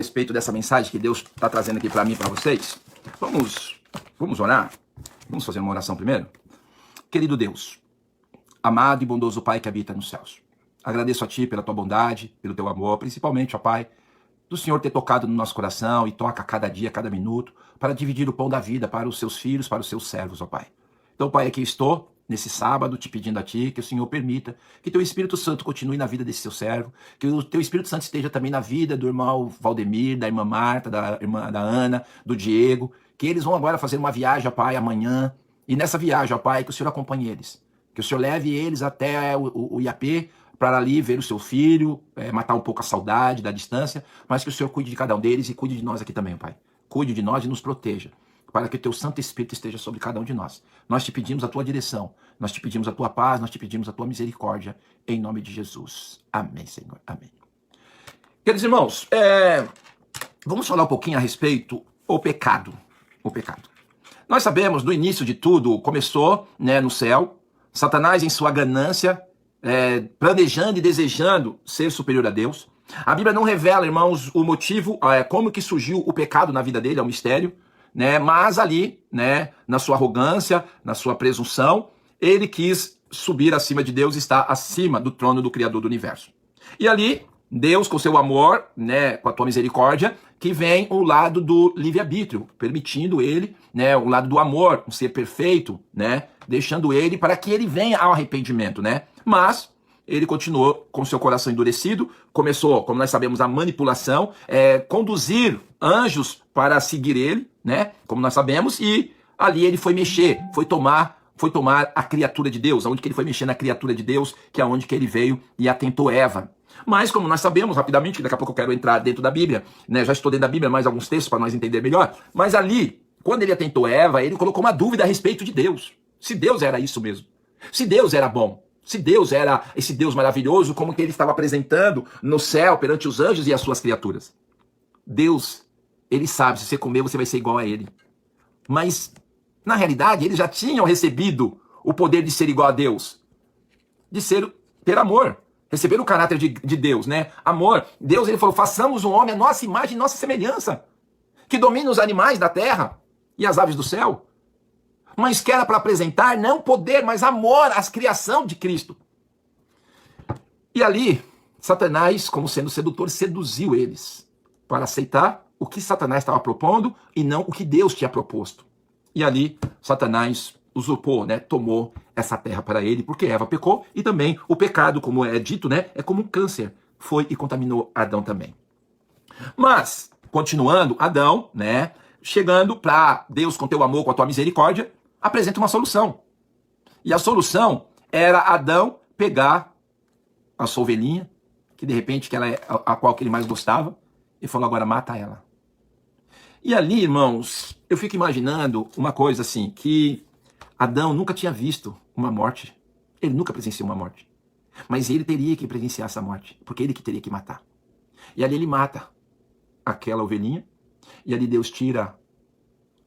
respeito dessa mensagem que Deus está trazendo aqui para mim e para vocês. Vamos orar? Vamos fazer uma oração primeiro? Querido Deus, amado e bondoso Pai que habita nos céus, agradeço a Ti pela Tua bondade, pelo Teu amor, principalmente, ó Pai, do Senhor ter tocado no nosso coração e toca a cada dia, a cada minuto, para dividir o pão da vida para os Seus filhos, para os Seus servos, ó Pai. Então, Pai, aqui estou, nesse sábado, te pedindo a Ti que o Senhor permita que Teu Espírito Santo continue na vida desse Seu servo, que o Teu Espírito Santo esteja também na vida do irmão Valdemir, da irmã Marta, da irmã da Ana, do Diego, que eles vão agora fazer uma viagem, ó Pai, amanhã, e nessa viagem, ó Pai, que o Senhor acompanhe eles, que o Senhor leve eles até o IAP, para ali ver o seu filho, matar um pouco a saudade da distância, mas que o Senhor cuide de cada um deles e cuide de nós aqui também, Pai. Cuide de nós e nos proteja, para que o Teu Santo Espírito esteja sobre cada um de nós. Nós te pedimos a Tua direção, nós te pedimos a Tua paz, nós te pedimos a Tua misericórdia, em nome de Jesus. Amém, Senhor. Amém. Queridos irmãos, vamos falar um pouquinho a respeito do pecado. O pecado. Nós sabemos, no início de tudo, começou, né, no céu, Satanás em sua ganância, planejando e desejando ser superior a Deus. A Bíblia não revela, irmãos, o motivo, como que surgiu o pecado na vida dele, é um mistério, né? Mas ali, né, na sua arrogância, na sua presunção, ele quis subir acima de Deus, estar acima do trono do Criador do universo. E ali, Deus, com seu amor, né, com a tua misericórdia, que vem o lado do livre-arbítrio, permitindo ele, né, o lado do amor, um ser perfeito, né, deixando ele para que ele venha ao arrependimento, né? Mas ele continuou com seu coração endurecido, começou, como nós sabemos, a manipulação, conduzir anjos para seguir ele, né? Como nós sabemos, e ali ele foi mexer, foi tomar a criatura de Deus, aonde que ele foi mexer na criatura de Deus, que é onde que ele veio e atentou Eva. Mas, como nós sabemos, rapidamente, que daqui a pouco eu quero entrar dentro da Bíblia, né? Já estou dentro da Bíblia, mais alguns textos para nós entender melhor, mas ali, quando ele atentou Eva, ele colocou uma dúvida a respeito de Deus. Se Deus era isso mesmo, se Deus era bom, se Deus era esse Deus maravilhoso, como que ele estava apresentando no céu perante os anjos e as suas criaturas. Deus, ele sabe, se você comer, você vai ser igual a ele. Mas, na realidade, eles já tinham recebido o poder de ser igual a Deus, de ter amor, receber o caráter de Deus, né? Amor. Deus, ele falou, façamos um homem à nossa imagem e nossa semelhança, que domine os animais da terra e as aves do céu. Mas que era para apresentar não poder, mas amor à criação de Cristo. E ali, Satanás, como sendo sedutor, seduziu eles para aceitar o que Satanás estava propondo e não o que Deus tinha proposto. E ali, Satanás usurpou, né, tomou essa terra para ele, porque Eva pecou, e também o pecado, como é dito, né, é como um câncer, foi e contaminou Adão também. Mas, continuando, Adão, né, chegando para Deus com teu amor, com a tua misericórdia, apresenta uma solução. E a solução era Adão pegar a sua ovelhinha, que de repente que ela é a qual que ele mais gostava, e falou, agora mata ela. E ali, irmãos, eu fico imaginando uma coisa assim, que Adão nunca tinha visto uma morte. Ele nunca presenciou uma morte. Mas ele teria que presenciar essa morte, porque ele que teria que matar. E ali ele mata aquela ovelhinha, e ali Deus tira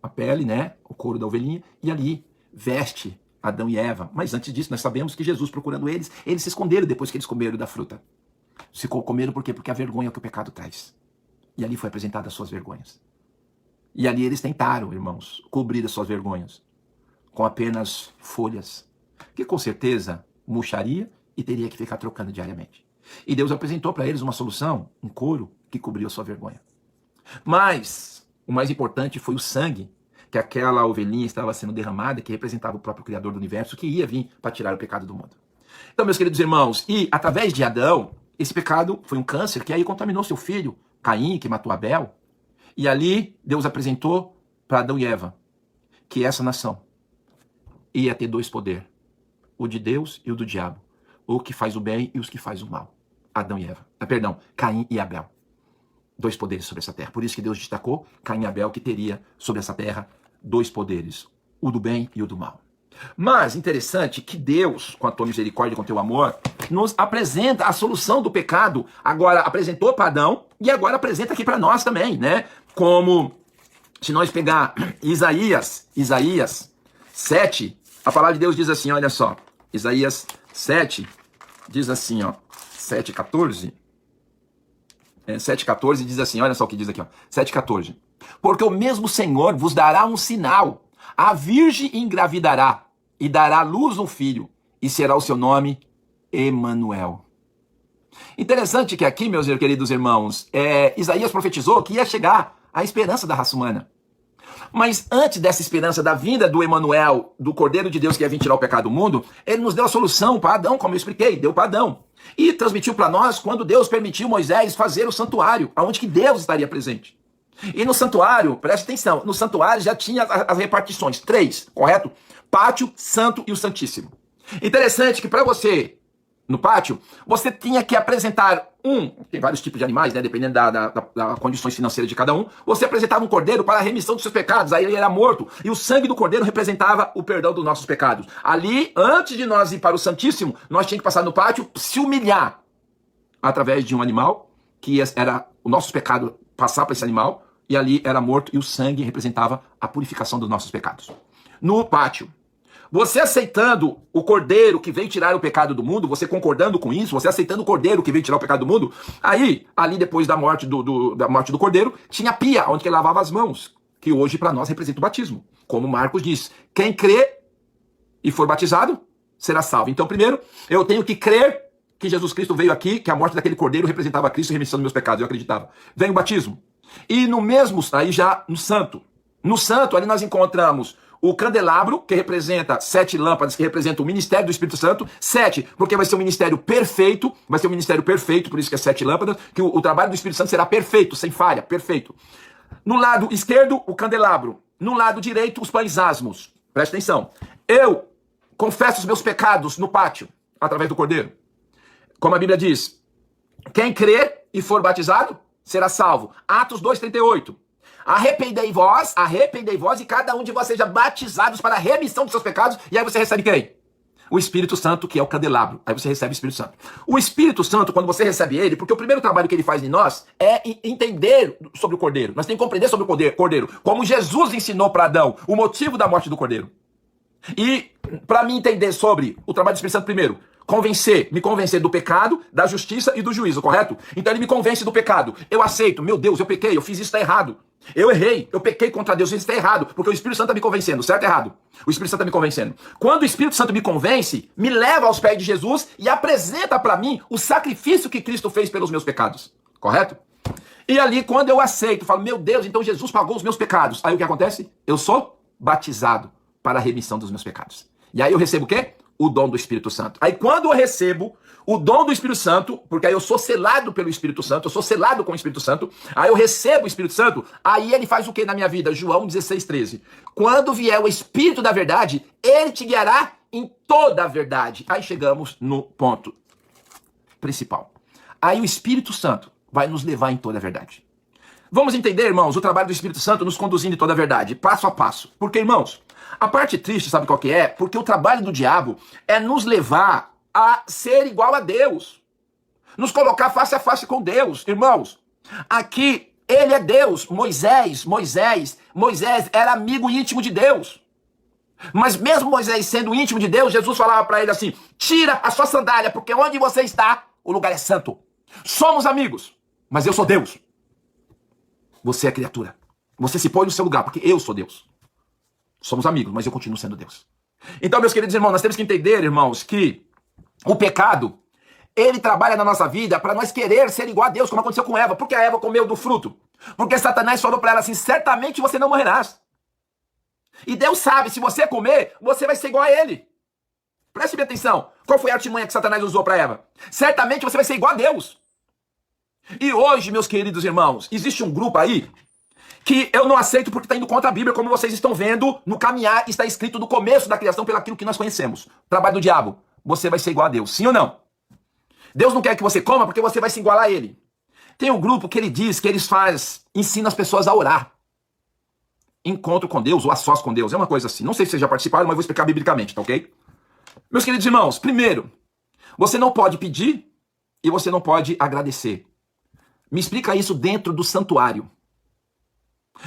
a pele, né, o couro da ovelhinha, e ali veste Adão e Eva. Mas antes disso, nós sabemos que Jesus, procurando eles se esconderam depois que eles comeram da fruta. Se comeram por quê? Porque a vergonha é o que o pecado traz. E ali foi apresentada as suas vergonhas. E ali eles tentaram, irmãos, cobrir as suas vergonhas com apenas folhas, que com certeza murcharia e teria que ficar trocando diariamente. E Deus apresentou para eles uma solução, um couro que cobriu a sua vergonha. Mas o mais importante foi o sangue que aquela ovelhinha estava sendo derramada, que representava o próprio Criador do universo, que ia vir para tirar o pecado do mundo. Então, meus queridos irmãos, e através de Adão, esse pecado foi um câncer que aí contaminou seu filho, Caim, que matou Abel. E ali Deus apresentou para Adão e Eva que essa nação ia ter dois poderes, o de Deus e o do diabo, o que faz o bem e os que faz o mal. Adão e Eva, Caim e Abel. Dois poderes sobre essa terra. Por isso que Deus destacou Caim e Abel, que teria sobre essa terra dois poderes, o do bem e o do mal. Mas interessante que Deus, com a tua misericórdia, com o teu amor, nos apresenta a solução do pecado. Agora apresentou para Adão e agora apresenta aqui para nós também, né? Como se nós pegar Isaías 7, a palavra de Deus diz assim, olha só. Isaías 7 diz assim, ó, 7:14. 7,14 diz assim, olha só o que diz aqui, ó, 7,14. Porque o mesmo Senhor vos dará um sinal. A virgem engravidará e dará à luz um filho, e será o seu nome Emanuel. Interessante que aqui, meus queridos irmãos, Isaías profetizou que ia chegar a esperança da raça humana. Mas antes dessa esperança da vinda do Emanuel, do Cordeiro de Deus que ia vir tirar o pecado do mundo, ele nos deu a solução para Adão, como eu expliquei, deu para Adão. E transmitiu para nós quando Deus permitiu Moisés fazer o santuário, onde que Deus estaria presente. E no santuário, preste atenção, no santuário já tinha as repartições, 3, correto? Pátio, santo e o santíssimo. Interessante que para você, no pátio, você tinha que apresentar tem vários tipos de animais, né, dependendo das condições financeiras de cada um, você apresentava um cordeiro para a remissão dos seus pecados, aí ele era morto, e o sangue do cordeiro representava o perdão dos nossos pecados. Ali, antes de nós ir para o Santíssimo, nós tínhamos que passar no pátio, se humilhar, através de um animal, que era o nosso pecado passar para esse animal, e ali era morto, e o sangue representava a purificação dos nossos pecados. No pátio, você aceitando o cordeiro que veio tirar o pecado do mundo, você concordando com isso, você aceitando o cordeiro que veio tirar o pecado do mundo, aí, ali depois da morte do cordeiro, tinha a pia, onde ele lavava as mãos, que hoje para nós representa o batismo. Como Marcos diz, quem crê e for batizado, será salvo. Então, primeiro, eu tenho que crer que Jesus Cristo veio aqui, que a morte daquele cordeiro representava Cristo e remissão dos meus pecados, eu acreditava. Vem o batismo. E no mesmo, aí já no santo. No santo, ali nós encontramos o candelabro, que representa 7 lâmpadas, que representa o ministério do Espírito Santo. 7, porque vai ser um ministério perfeito, por isso que é 7 lâmpadas, que o trabalho do Espírito Santo será perfeito, sem falha, perfeito. No lado esquerdo, o candelabro. No lado direito, os pães asmos. Preste atenção. Eu confesso os meus pecados no pátio, através do cordeiro. Como a Bíblia diz, quem crer e for batizado, será salvo. Atos 2,38. Arrependei-vos e cada um de vós seja batizados para a remissão dos seus pecados. E aí você recebe quem? O Espírito Santo, que é o candelabro. Aí você recebe o Espírito Santo. O Espírito Santo, quando você recebe ele, porque o primeiro trabalho que ele faz em nós é entender sobre o cordeiro. Nós temos que compreender sobre o cordeiro. Como Jesus ensinou para Adão o motivo da morte do cordeiro. E para mim entender sobre o trabalho do Espírito Santo primeiro, me convencer do pecado, da justiça e do juízo, correto? Então ele me convence do pecado. Eu aceito, meu Deus, eu pequei, eu fiz isso, está errado. Eu errei, eu pequei contra Deus, isso está errado, porque o Espírito Santo está me convencendo, certo ou errado? O Espírito Santo está me convencendo. Quando o Espírito Santo me convence, me leva aos pés de Jesus e apresenta para mim o sacrifício que Cristo fez pelos meus pecados, correto? E ali, quando eu aceito, falo, meu Deus, então Jesus pagou os meus pecados. Aí o que acontece? Eu sou batizado para a remissão dos meus pecados. E aí eu recebo o quê? O dom do Espírito Santo. Aí quando eu recebo o dom do Espírito Santo, porque aí eu sou selado pelo Espírito Santo, eu sou selado com o Espírito Santo, aí eu recebo o Espírito Santo, aí ele faz o que na minha vida? João 16,13. Quando vier o Espírito da verdade, ele te guiará em toda a verdade. Aí chegamos no ponto principal. Aí o Espírito Santo vai nos levar em toda a verdade. Vamos entender, irmãos, o trabalho do Espírito Santo nos conduzindo em toda a verdade, passo a passo. Porque, irmãos, a parte triste, sabe qual que é? Porque o trabalho do diabo é nos levar a ser igual a Deus. Nos colocar face a face com Deus. Irmãos, aqui ele é Deus. Moisés era amigo íntimo de Deus. Mas mesmo Moisés sendo íntimo de Deus, Jesus falava para ele assim, tira a sua sandália, porque onde você está, o lugar é santo. Somos amigos, mas eu sou Deus. Você é criatura. Você se põe no seu lugar, porque eu sou Deus. Somos amigos, mas eu continuo sendo Deus. Então, meus queridos irmãos, nós temos que entender, irmãos, que o pecado, ele trabalha na nossa vida para nós querer ser igual a Deus, como aconteceu com Eva. Porque a Eva comeu do fruto? Porque Satanás falou para ela assim, certamente você não morrerás. E Deus sabe, se você comer, você vai ser igual a ele. Preste bem atenção. Qual foi a artimanha que Satanás usou para Eva? Certamente você vai ser igual a Deus. E hoje, meus queridos irmãos, existe um grupo aí que eu não aceito porque está indo contra a Bíblia, como vocês estão vendo no caminhar, está escrito no começo da criação pelo aquilo que nós conhecemos. Trabalho do diabo. Você vai ser igual a Deus, sim ou não? Deus não quer que você coma porque você vai se igualar a ele. Tem um grupo que ele diz que ensina as pessoas a orar. Encontro com Deus ou a sós com Deus, é uma coisa assim. Não sei se vocês já participaram, mas vou explicar biblicamente, tá ok? Meus queridos irmãos, primeiro, você não pode pedir e você não pode agradecer. Me explica isso dentro do santuário.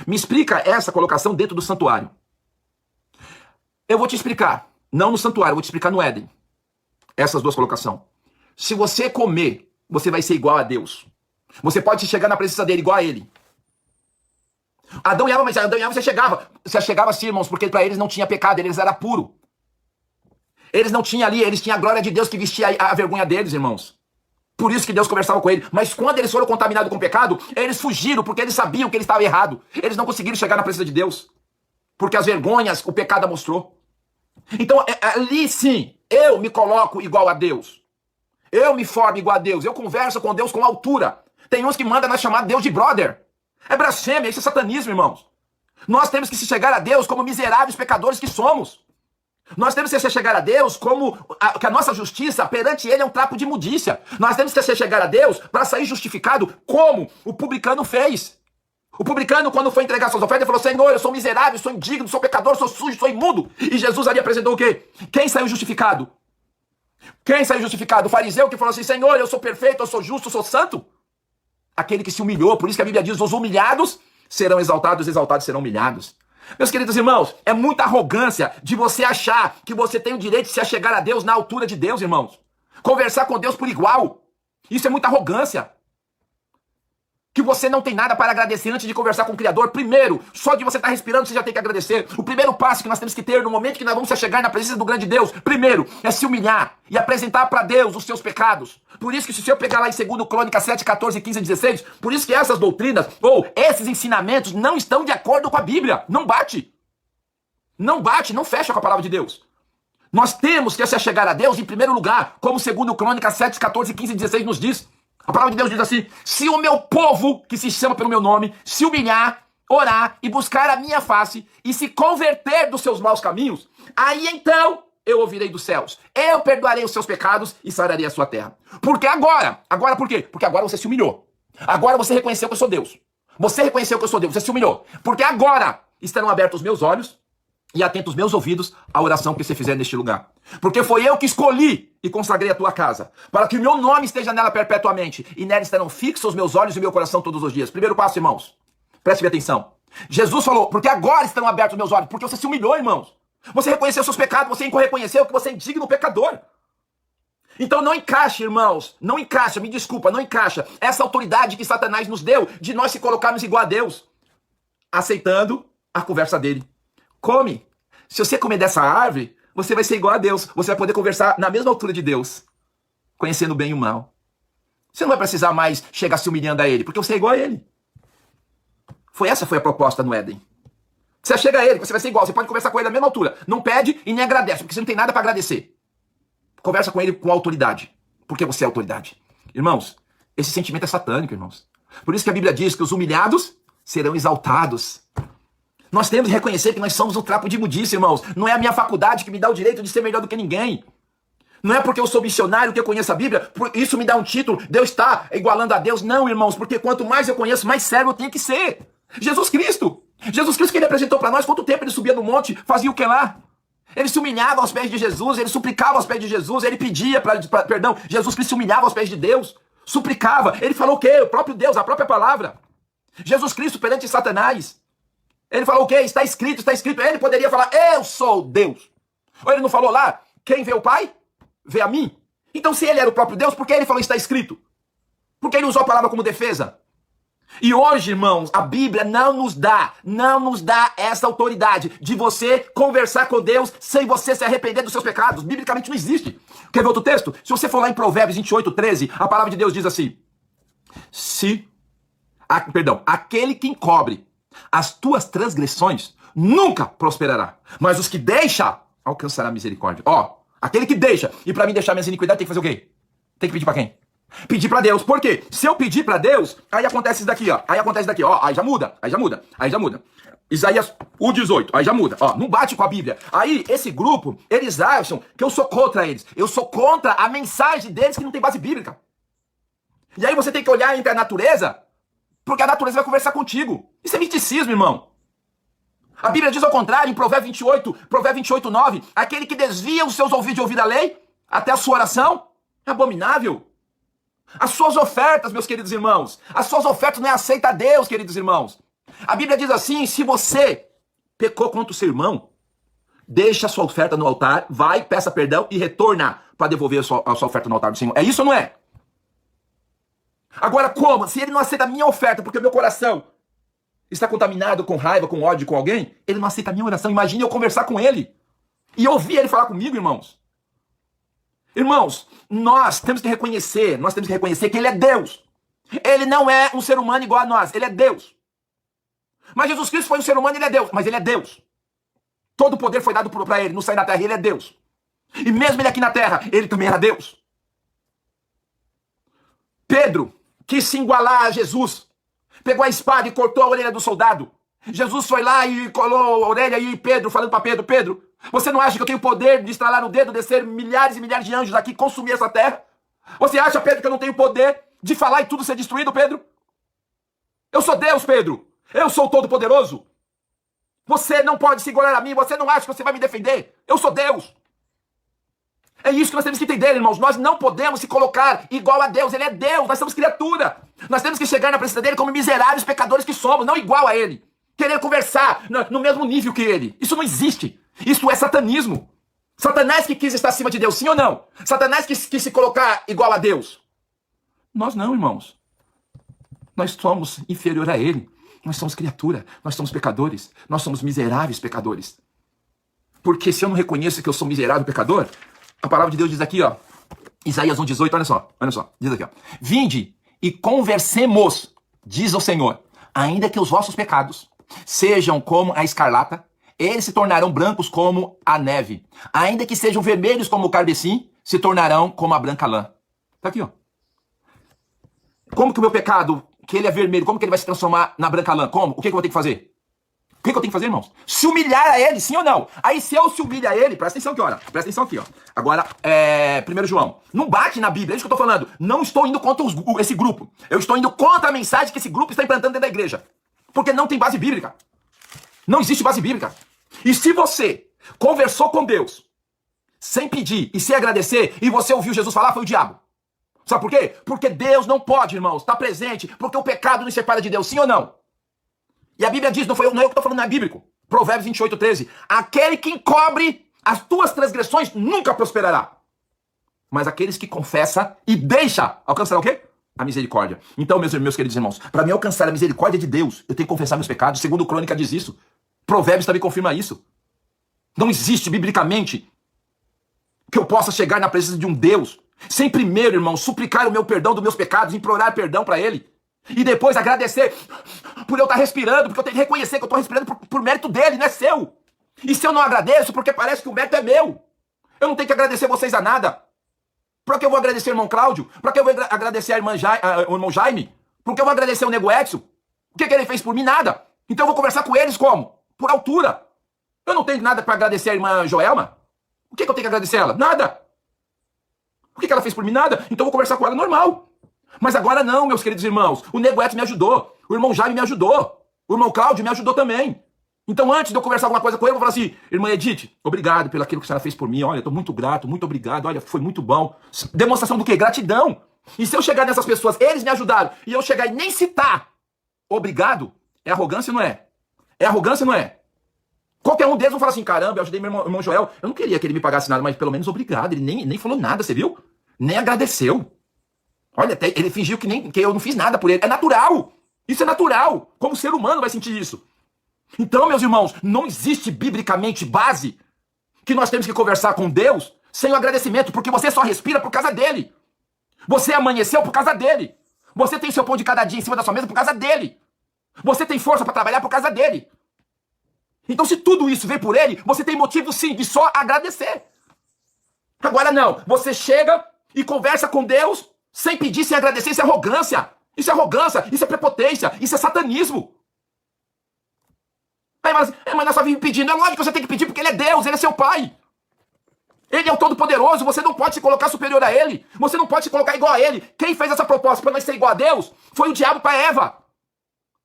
Me explica essa colocação dentro do santuário. Eu vou te explicar. Não no santuário, eu vou te explicar no Éden. Essas duas colocações. Se você comer, você vai ser igual a Deus. Você pode chegar na presença dele igual a ele. Adão e Eva, mas Adão e Eva você chegava assim, irmãos, porque para eles não tinha pecado, eles eram puros. Eles não tinham ali, eles tinham a glória de Deus que vestia a vergonha deles, irmãos. Por isso que Deus conversava com ele. Mas quando eles foram contaminados com o pecado, eles fugiram, porque eles sabiam que eles estavam errados. Eles não conseguiram chegar na presença de Deus. Porque as vergonhas, o pecado mostrou. Então, ali sim, eu me coloco igual a Deus. Eu me formo igual a Deus. Eu converso com Deus com altura. Tem uns que mandam nós chamar Deus de brother. É blasfêmia, isso é satanismo, irmãos. Nós temos que se chegar a Deus como miseráveis pecadores que somos. Nós temos que se chegar a Deus como que a nossa justiça perante Ele é um trapo de imundícia. Nós temos que se chegar a Deus para sair justificado como o publicano fez. O publicano, quando foi entregar suas ofertas, falou: Senhor, eu sou miserável, sou indigno, sou pecador, sou sujo, sou imundo. E Jesus ali apresentou o quê? Quem saiu justificado? Quem saiu justificado? O fariseu que falou assim: Senhor, eu sou perfeito, eu sou justo, eu sou santo? Aquele que se humilhou. Por isso que a Bíblia diz: os humilhados serão exaltados, os exaltados serão humilhados. Meus queridos irmãos, é muita arrogância de você achar que você tem o direito de se achegar a Deus na altura de Deus, irmãos. Conversar com Deus por igual. Isso é muita arrogância. Que você não tem nada para agradecer antes de conversar com o Criador. Primeiro, só de você estar respirando, você já tem que agradecer. O primeiro passo que nós temos que ter no momento que nós vamos se chegar na presença do grande Deus, primeiro, é se humilhar e apresentar para Deus os seus pecados. Por isso que se eu pegar lá em 2 Crônicas 7, 14, 15 e 16, por isso que essas doutrinas, ou esses ensinamentos, não estão de acordo com a Bíblia. Não bate. Não bate, não fecha com a palavra de Deus. Nós temos que se chegar a Deus em primeiro lugar, como 2 Crônicas 7, 14, 15 e 16 nos diz. A palavra de Deus diz assim: se o meu povo, que se chama pelo meu nome, se humilhar, orar e buscar a minha face e se converter dos seus maus caminhos, aí então eu ouvirei dos céus, eu perdoarei os seus pecados e sararei a sua terra. Porque agora por quê? Porque agora você se humilhou. Agora você reconheceu que eu sou Deus. Você reconheceu que eu sou Deus, você se humilhou. Porque agora estarão abertos os meus olhos e atentos os meus ouvidos à oração que você fizer neste lugar. Porque foi eu que escolhi e consagrei a tua casa, para que o meu nome esteja nela perpetuamente, e nela estarão fixos os meus olhos e o meu coração todos os dias. Primeiro passo, irmãos, preste atenção. Jesus falou: porque agora estarão abertos os meus olhos, porque você se humilhou, irmãos. Você reconheceu seus pecados, você reconheceu que você é indigno pecador. Então não encaixa, irmãos, não encaixa, me desculpa, não encaixa essa autoridade que Satanás nos deu de nós se colocarmos igual a Deus, aceitando a conversa dele. Come. Se você comer dessa árvore, você vai ser igual a Deus. Você vai poder conversar na mesma altura de Deus, conhecendo o bem e o mal. Você não vai precisar mais chegar se humilhando a Ele, porque você é igual a Ele. Essa foi a proposta no Éden. Você chega a Ele, você vai ser igual. Você pode conversar com Ele na mesma altura. Não pede e nem agradece, porque você não tem nada para agradecer. Conversa com Ele com autoridade, porque você é autoridade. Irmãos, esse sentimento é satânico, irmãos. Por isso que a Bíblia diz que os humilhados serão exaltados. Nós temos que reconhecer que nós somos um trapo de imundícia, irmãos. Não é a minha faculdade que me dá o direito de ser melhor do que ninguém. Não é porque eu sou missionário que eu conheço a Bíblia, isso me dá um título, Deus está igualando a Deus. Não, irmãos, porque quanto mais eu conheço, mais servo eu tenho que ser. Jesus Cristo que ele apresentou para nós, quanto tempo ele subia no monte, fazia o que lá? Ele se humilhava aos pés de Jesus, ele suplicava aos pés de Jesus, ele pedia perdão. Jesus Cristo se humilhava aos pés de Deus, suplicava. Ele falou o quê? O próprio Deus, a própria palavra. Jesus Cristo perante Satanás. Ele falou o quê? Está escrito, está escrito. Ele poderia falar: eu sou Deus. Ou ele não falou lá: quem vê o Pai, vê a mim. Então se ele era o próprio Deus, por que ele falou está escrito? Porque ele usou a palavra como defesa. E hoje, irmãos, a Bíblia não nos dá essa autoridade de você conversar com Deus sem você se arrepender dos seus pecados. Biblicamente não existe. Quer ver outro texto? Se você for lá em Provérbios 28, 13, a palavra de Deus diz assim: aquele que encobre as tuas transgressões nunca prosperará, mas os que deixam alcançará misericórdia. Aquele que deixa, e para mim deixar minhas iniquidades tem que fazer o quê? Tem que pedir para quem? Pedir para Deus. Por quê? Se eu pedir para Deus, aí acontece isso daqui, ó. Aí já muda. Isaías 1:18, aí já muda. Não bate com a Bíblia. Aí esse grupo, eles acham que eu sou contra eles. Eu sou contra a mensagem deles que não tem base bíblica. E aí você tem que olhar entre a natureza, porque a natureza vai conversar contigo. Isso é misticismo, irmão. A Bíblia diz ao contrário, em Provérbios 28, 9, aquele que desvia os seus ouvidos de ouvir a lei, até a sua oração, é abominável. As suas ofertas, meus queridos irmãos, as suas ofertas não é aceita a Deus, queridos irmãos. A Bíblia diz assim: se você pecou contra o seu irmão, deixa a sua oferta no altar, vai, peça perdão e retorna para devolver a sua oferta no altar do Senhor. É isso ou não é? Agora como? Se ele não aceita a minha oferta porque o meu coração está contaminado com raiva, com ódio com alguém, ele não aceita a minha oração. Imagine eu conversar com ele e ouvir ele falar comigo, irmãos. Irmãos, nós temos que reconhecer que ele é Deus. Ele não é um ser humano igual a nós, ele é Deus. Mas Jesus Cristo foi um ser humano, ele é Deus, mas ele é Deus. Todo o poder foi dado para ele, no céu e na terra, ele é Deus. E mesmo ele aqui na terra, ele também era Deus. Pedro quis se igualar a Jesus. Pegou a espada e cortou a orelha do soldado. Jesus foi lá e colou a orelha e Pedro, falando para Pedro, Pedro, você não acha que eu tenho poder de estralar o dedo, descer milhares e milhares de anjos aqui e consumir essa terra? Você acha, Pedro, que eu não tenho poder de falar e tudo ser destruído, Pedro? Eu sou Deus, Pedro. Eu sou o Todo-Poderoso. Você não pode se igualar a mim, você não acha que você vai me defender. Eu sou Deus. É isso que nós temos que entender, irmãos. Nós não podemos se colocar igual a Deus. Ele é Deus, nós somos criatura. Nós temos que chegar na presença dele como miseráveis pecadores que somos, não igual a ele. Querer conversar no mesmo nível que ele. Isso não existe. Isso é satanismo. Satanás que quis estar acima de Deus, sim ou não? Satanás quis se colocar igual a Deus. Nós não, irmãos. Nós somos inferior a ele. Nós somos criatura. Nós somos pecadores. Nós somos miseráveis pecadores. Porque se eu não reconheço que eu sou miserável pecador, a palavra de Deus diz aqui, ó, Isaías 1,18, olha só, diz aqui, ó. Vinde e conversemos, diz o Senhor, ainda que os vossos pecados sejam como a escarlata, eles se tornarão brancos como a neve. Ainda que sejam vermelhos como o carmesim, se tornarão como a branca lã. Tá aqui, ó. Como que o meu pecado, que ele é vermelho, como que ele vai se transformar na branca lã? Como? O que eu vou ter que fazer? O que eu tenho que fazer, irmãos? Se humilhar a ele, sim ou não? Aí se eu se humilho a ele, presta atenção aqui, olha. Presta atenção aqui, ó. Agora, 1 João. Não bate na Bíblia, é isso que eu tô falando. Não estou indo contra esse grupo. Eu estou indo contra a mensagem que esse grupo está implantando dentro da igreja. Porque não tem base bíblica. Não existe base bíblica. E se você conversou com Deus sem pedir e sem agradecer, e você ouviu Jesus falar, foi o diabo. Sabe por quê? Porque Deus não pode, irmãos, estar presente, porque o pecado nos separa de Deus, sim ou não? E a Bíblia diz, não é eu que estou falando, não é bíblico. Provérbios 28:13. Aquele que encobre as tuas transgressões nunca prosperará. Mas aqueles que confessa e deixa, alcançará o quê? A misericórdia. Então, meus queridos irmãos, para mim alcançar a misericórdia de Deus, eu tenho que confessar meus pecados. Segundo Crônica diz isso. Provérbios também confirma isso. Não existe biblicamente que eu possa chegar na presença de um Deus sem primeiro, irmão, suplicar o meu perdão dos meus pecados, implorar perdão para ele. E depois agradecer por eu estar respirando, porque eu tenho que reconhecer que eu estou respirando por mérito dele, não é seu. E se eu não agradeço, porque parece que o mérito é meu. Eu não tenho que agradecer vocês a nada. Para que eu vou agradecer o irmão Cláudio? Para que eu vou agradecer o irmão Jaime? Por que eu vou agradecer o Nego Edson? O que ele fez por mim? Nada. Então eu vou conversar com eles como? Por altura. Eu não tenho nada para agradecer a irmã Joelma. O que eu tenho que agradecer ela? Nada. O que ela fez por mim? Nada. Então eu vou conversar com ela normal. Mas agora não, meus queridos irmãos. O Nego Edson me ajudou. O irmão Jaime me ajudou. O irmão Cláudio me ajudou também. Então antes de eu conversar alguma coisa com ele, eu vou falar assim, irmã Edith, obrigado pelo aquilo que a senhora fez por mim. Olha, eu estou muito grato, muito obrigado. Olha, foi muito bom. Demonstração do quê? Gratidão. E se eu chegar nessas pessoas, eles me ajudaram, e eu chegar e nem citar obrigado, é arrogância, não é? É arrogância, não é? Qualquer um deles vai falar assim, caramba, eu ajudei meu irmão Joel. Eu não queria que ele me pagasse nada, mas pelo menos obrigado. Ele nem falou nada, você viu? Nem agradeceu. Olha, até ele fingiu que eu não fiz nada por ele. É natural. Isso é natural. Como ser humano vai sentir isso. Então, meus irmãos, não existe biblicamente base que nós temos que conversar com Deus sem o agradecimento, porque você só respira por causa dele. Você amanheceu por causa dele. Você tem seu pão de cada dia em cima da sua mesa por causa dele. Você tem força para trabalhar por causa dele. Então, se tudo isso vem por ele, você tem motivo sim de só agradecer. Agora não, você chega e conversa com Deus sem pedir, sem agradecer. Isso é arrogância. Isso é arrogância, isso é prepotência, isso é satanismo. Aí, mas nós só vive pedindo. É lógico que você tem que pedir porque ele é Deus, ele é seu pai. Ele é o Todo-Poderoso, você não pode se colocar superior a ele. Você não pode se colocar igual a ele. Quem fez essa proposta para nós ser igual a Deus foi o diabo para Eva.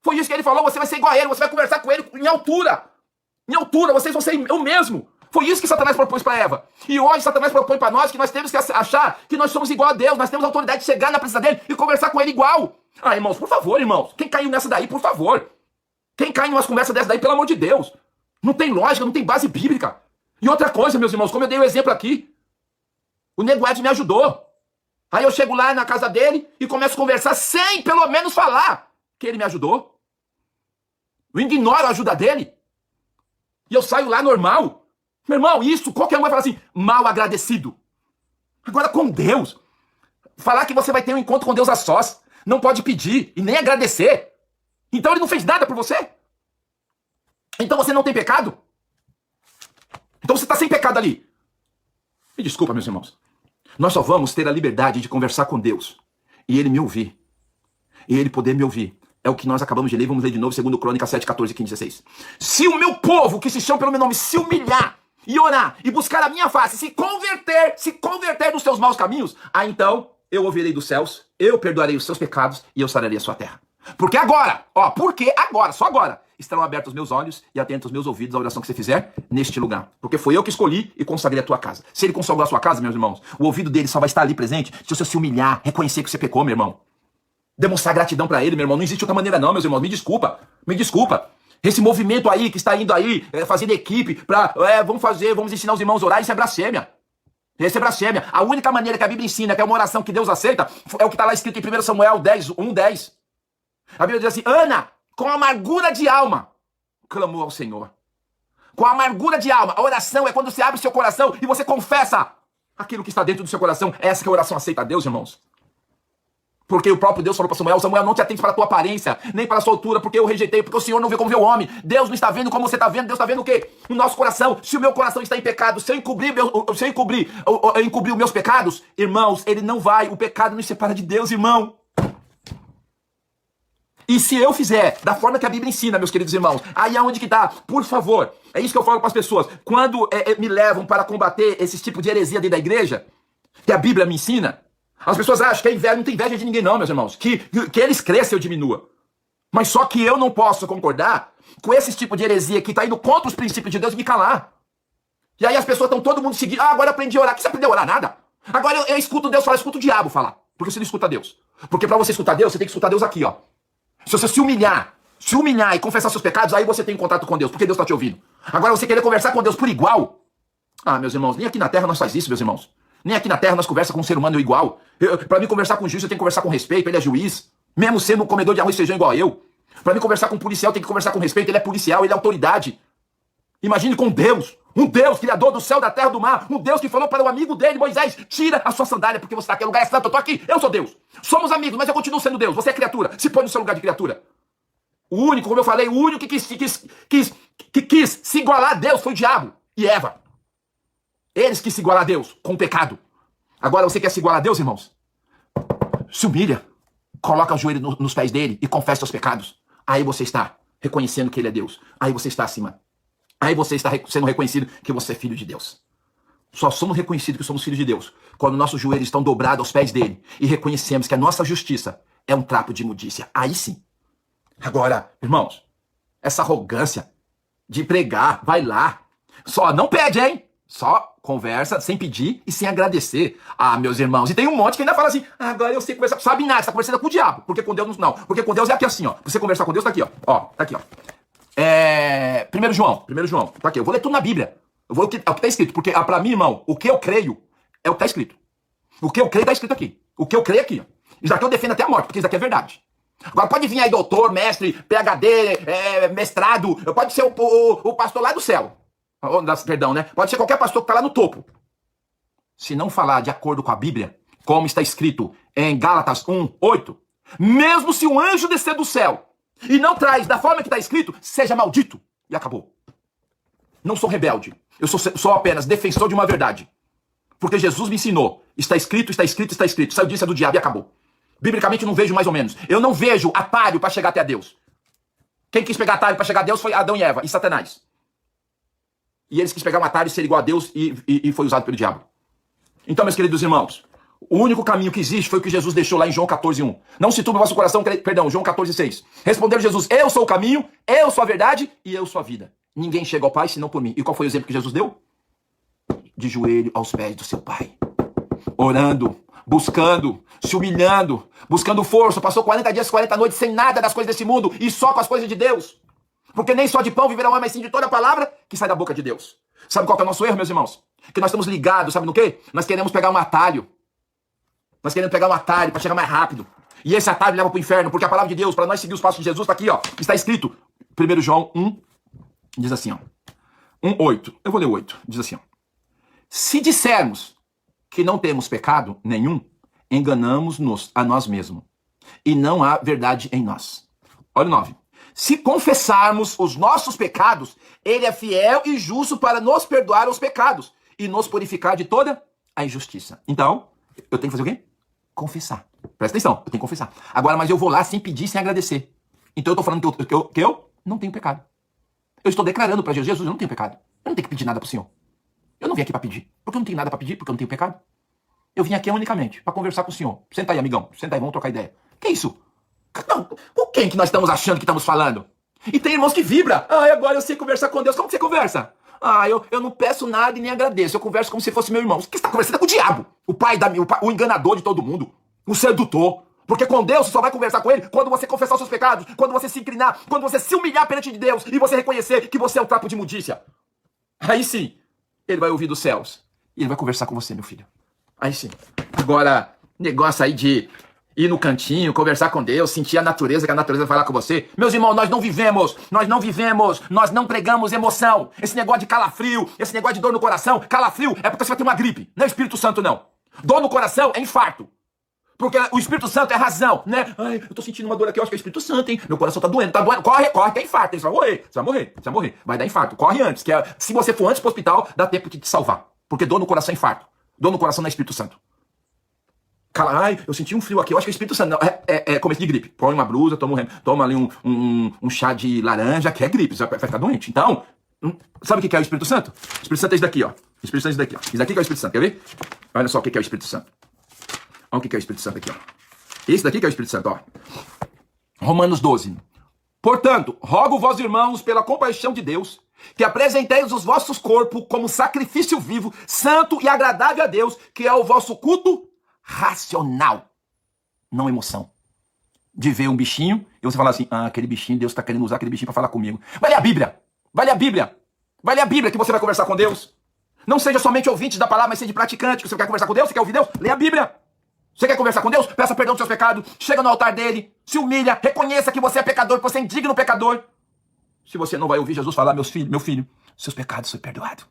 Foi isso que ele falou, você vai ser igual a ele, você vai conversar com ele em altura. Em altura, vocês vão ser o mesmo. Foi isso que Satanás propôs para Eva. E hoje Satanás propõe para nós que nós temos que achar que nós somos igual a Deus. Nós temos a autoridade de chegar na presença dele e conversar com ele igual. Ah, irmãos, por favor, irmãos. Quem caiu nessa daí, por favor. Quem cai em umas conversas dessas daí, pelo amor de Deus. Não tem lógica, não tem base bíblica. E outra coisa, meus irmãos, como eu dei o exemplo aqui. O Nego Edson me ajudou. Aí eu chego lá na casa dele e começo a conversar sem pelo menos falar que ele me ajudou. Eu ignoro a ajuda dele. E eu saio lá normal. Meu irmão, isso qualquer um vai falar assim, mal agradecido. Agora com Deus, falar que você vai ter um encontro com Deus a sós, não pode pedir e nem agradecer. Então ele não fez nada por você? Então você não tem pecado? Então você está sem pecado ali. Me desculpa, meus irmãos. Nós só vamos ter a liberdade de conversar com Deus e ele me ouvir. E ele poder me ouvir. É o que nós acabamos de ler, vamos ler de novo, segundo Crônicas 7, 14, 15, 16. Se o meu povo, que se chama pelo meu nome, se humilhar e orar e buscar a minha face, se converter dos seus maus caminhos, aí então eu ouvirei dos céus, eu perdoarei os seus pecados e eu sararei a sua terra. Porque agora, só agora, estarão abertos os meus olhos e atentos os meus ouvidos à oração que você fizer neste lugar. Porque foi eu que escolhi e consagrei a tua casa. Se ele consagrou a sua casa, meus irmãos, o ouvido dele só vai estar ali presente se você se humilhar, reconhecer que você pecou, meu irmão. Demonstrar gratidão pra ele, meu irmão. Não existe outra maneira não, meus irmãos. Me desculpa. Esse movimento aí que está indo aí, fazendo equipe pra, vamos ensinar os irmãos a orar, isso é blasfêmia. Isso é blasfêmia. A única maneira que a Bíblia ensina, que é uma oração que Deus aceita, é o que está lá escrito em 1 Samuel 10, 1:10. A Bíblia diz assim, Ana, com amargura de alma, clamou ao Senhor. Com amargura de alma. A oração é quando você abre seu coração e você confessa aquilo que está dentro do seu coração. Essa que é a oração aceita a Deus, irmãos. Porque o próprio Deus falou para Samuel, Samuel, não te atentes para a tua aparência, nem para a sua altura, porque eu rejeitei, porque o Senhor não vê como vê o homem. Deus não está vendo como você está vendo, Deus está vendo o quê? O nosso coração. Se o meu coração está em pecado, se eu encobrir os meus pecados, irmãos, ele não vai, o pecado nos separa de Deus, irmão. E se eu fizer da forma que a Bíblia ensina, meus queridos irmãos, aí aonde que tá? Por favor, é isso que eu falo para as pessoas. Quando me levam para combater esse tipo de heresia dentro da igreja, que a Bíblia me ensina, as pessoas acham que a inveja não tem inveja de ninguém não, meus irmãos. Que eles cresçam ou diminua. Mas só que eu não posso concordar com esse tipo de heresia que está indo contra os princípios de Deus e me calar. E aí as pessoas estão todo mundo seguindo. Ah, agora eu aprendi a orar. Que você aprendeu a orar? Nada. Agora eu escuto Deus falar, eu escuto o diabo falar. Porque você não escuta Deus. Porque para você escutar Deus, você tem que escutar Deus aqui, ó. Se você se humilhar e confessar seus pecados, aí você tem contato com Deus, porque Deus está te ouvindo. Agora você querer conversar com Deus por igual? Ah, meus irmãos, nem aqui na terra nós faz isso, meus irmãos. Nem aqui na terra nós conversa com um ser humano igual. Para mim conversar com um juiz, eu tenho que conversar com respeito, ele é juiz. Mesmo sendo um comedor de arroz e feijão igual a eu. Para mim conversar com um policial, eu tenho que conversar com respeito, ele é policial, ele é autoridade. Imagine com Deus, um Deus criador do céu, da terra, do mar, um Deus que falou para o amigo dele, Moisés, tira a sua sandália, porque você está aqui, o lugar é santo, eu estou aqui, eu sou Deus. Somos amigos, mas eu continuo sendo Deus, você é criatura, se põe no seu lugar de criatura. O único, como eu falei, o único que quis se igualar a Deus foi o diabo e Eva. Eles quis se igualar a Deus com o pecado. Agora você quer se igualar a Deus, irmãos? Se humilha, coloca o joelho nos pés dele e confessa os pecados. Aí você está reconhecendo que ele é Deus. Aí você está acima. Aí você está sendo reconhecido que você é filho de Deus. Só somos reconhecidos que somos filhos de Deus quando nossos joelhos estão dobrados aos pés dele e reconhecemos que a nossa justiça é um trapo de imundícia. Aí sim. Agora, irmãos, essa arrogância de pregar, vai lá. Só não pede, hein? Só conversa sem pedir e sem agradecer. Ah, meus irmãos, e tem um monte que ainda fala assim, agora eu sei conversar. Sabe nada, você tá conversando com o diabo. Porque com Deus não. Porque com Deus é aqui assim, ó. Pra você conversar com Deus, tá aqui, ó. Ó, tá aqui, ó. 1 João, tá aqui. Eu vou ler tudo na Bíblia. É o que tá escrito. Porque pra mim, irmão, o que eu creio é o que tá escrito. O que eu creio tá escrito aqui. O que eu creio aqui, ó. Isso daqui eu defendo até a morte, porque isso daqui é verdade. Agora pode vir aí doutor, mestre, PhD, mestrado, pode ser o pastor lá do céu. Perdão, né? Pode ser qualquer pastor que tá lá no topo. Se não falar de acordo com a Bíblia, como está escrito em Gálatas 1:8, mesmo se um anjo descer do céu e não traz da forma que está escrito, seja maldito. E acabou. Não sou rebelde. Eu sou apenas defensor de uma verdade. Porque Jesus me ensinou. Está escrito, está escrito, está escrito. Saiu disso é do diabo e acabou. Biblicamente eu não vejo mais ou menos. Eu não vejo atalho para chegar até a Deus. Quem quis pegar atalho para chegar a Deus foi Adão e Eva e Satanás. E eles quis pegar um atalho e ser igual a Deus e foi usado pelo diabo. Então, meus queridos irmãos, o único caminho que existe foi o que Jesus deixou lá em João 14:1. Não se turbe o vosso coração, perdão, João 14:6. Respondeu Jesus, eu sou o caminho, eu sou a verdade e eu sou a vida. Ninguém chega ao Pai senão por mim. E qual foi o exemplo que Jesus deu? De joelho aos pés do seu Pai. Orando, buscando, se humilhando, buscando força. Passou 40 dias, 40 noites sem nada das coisas desse mundo e só com as coisas de Deus. Porque nem só de pão viverá o homem, mas sim de toda a palavra que sai da boca de Deus. Sabe qual que é o nosso erro, meus irmãos? Que nós estamos ligados, sabe no quê? Nós queremos pegar um atalho. Nós queremos pegar um atalho para chegar mais rápido. E esse atalho leva para o inferno, porque a palavra de Deus, para nós seguir os passos de Jesus, está aqui, ó. Está escrito. 1 João 1, diz assim, ó. 1:8. Eu vou ler o 8. Diz assim, ó. Se dissermos que não temos pecado nenhum, enganamos-nos a nós mesmos. E não há verdade em nós. Olha o 9. Se confessarmos os nossos pecados, ele é fiel e justo para nos perdoar os pecados e nos purificar de toda a injustiça. Então, eu tenho que fazer o quê? Confessar. Presta atenção, eu tenho que confessar. Agora, mas eu vou lá sem pedir, sem agradecer. Então eu estou falando que eu não tenho pecado. Eu estou declarando para Jesus, eu não tenho pecado. Eu não tenho que pedir nada para o Senhor. Eu não vim aqui para pedir, porque eu não tenho nada para pedir, porque eu não tenho pecado. Eu vim aqui unicamente para conversar com o Senhor. Senta aí, amigão. Senta aí, vamos trocar ideia. Que isso? Não, com quem que nós estamos achando que estamos falando? E tem irmãos que vibram. Agora eu sei conversar com Deus. Como que você conversa? Eu não peço nada e nem agradeço. Eu converso como se fosse meu irmão. Você está conversando com o diabo? O enganador de todo mundo. O sedutor. Porque com Deus você só vai conversar com ele quando você confessar os seus pecados, quando você se inclinar, quando você se humilhar perante de Deus e você reconhecer que você é um trapo de imundícia. Aí sim, ele vai ouvir dos céus e ele vai conversar com você, meu filho. Aí sim. Agora, negócio aí de ir no cantinho, conversar com Deus, sentir a natureza, que a natureza vai falar com você. Meus irmãos, nós não vivemos, nós não pregamos emoção. Esse negócio de calafrio, esse negócio de dor no coração, calafrio é porque você vai ter uma gripe, não é Espírito Santo não. Dor no coração é infarto. Porque o Espírito Santo é razão, né? Eu tô sentindo uma dor aqui, eu acho que é o Espírito Santo, hein? Meu coração tá doendo, corre, que é infarto, hein? Você vai morrer. Vai dar infarto, corre antes, se você for antes pro hospital, dá tempo de te salvar. Porque dor no coração é infarto, dor no coração não é Espírito Santo. Eu senti um frio aqui, eu acho que é o Espírito Santo, não, é começo de gripe. Põe uma blusa, toma ali um chá de laranja, que é gripe, você vai ficar doente. Então, sabe o que é o Espírito Santo? O Espírito Santo é isso daqui, ó. O Espírito Santo é isso daqui, ó. Isso daqui que é o Espírito Santo, quer ver? Olha só o que é o Espírito Santo. Olha o que é o Espírito Santo aqui, ó. Esse daqui que é o Espírito Santo, ó. Romanos 12. Portanto, rogo vós, irmãos, pela compaixão de Deus, que apresenteis os vossos corpos como sacrifício vivo, santo e agradável a Deus, que é o vosso culto racional, não emoção. De ver um bichinho e você falar assim, aquele bichinho, Deus está querendo usar aquele bichinho para falar comigo. Vai ler a Bíblia. Vai ler a Bíblia que você vai conversar com Deus. Não seja somente ouvinte da palavra, mas seja praticante. Você quer conversar com Deus? Você quer ouvir Deus? Lê a Bíblia. Você quer conversar com Deus? Peça perdão dos seus pecados. Chega no altar dele. Se humilha. Reconheça que você é pecador, que você é indigno pecador. Se você não vai ouvir Jesus falar, meu filho, seus pecados são perdoados.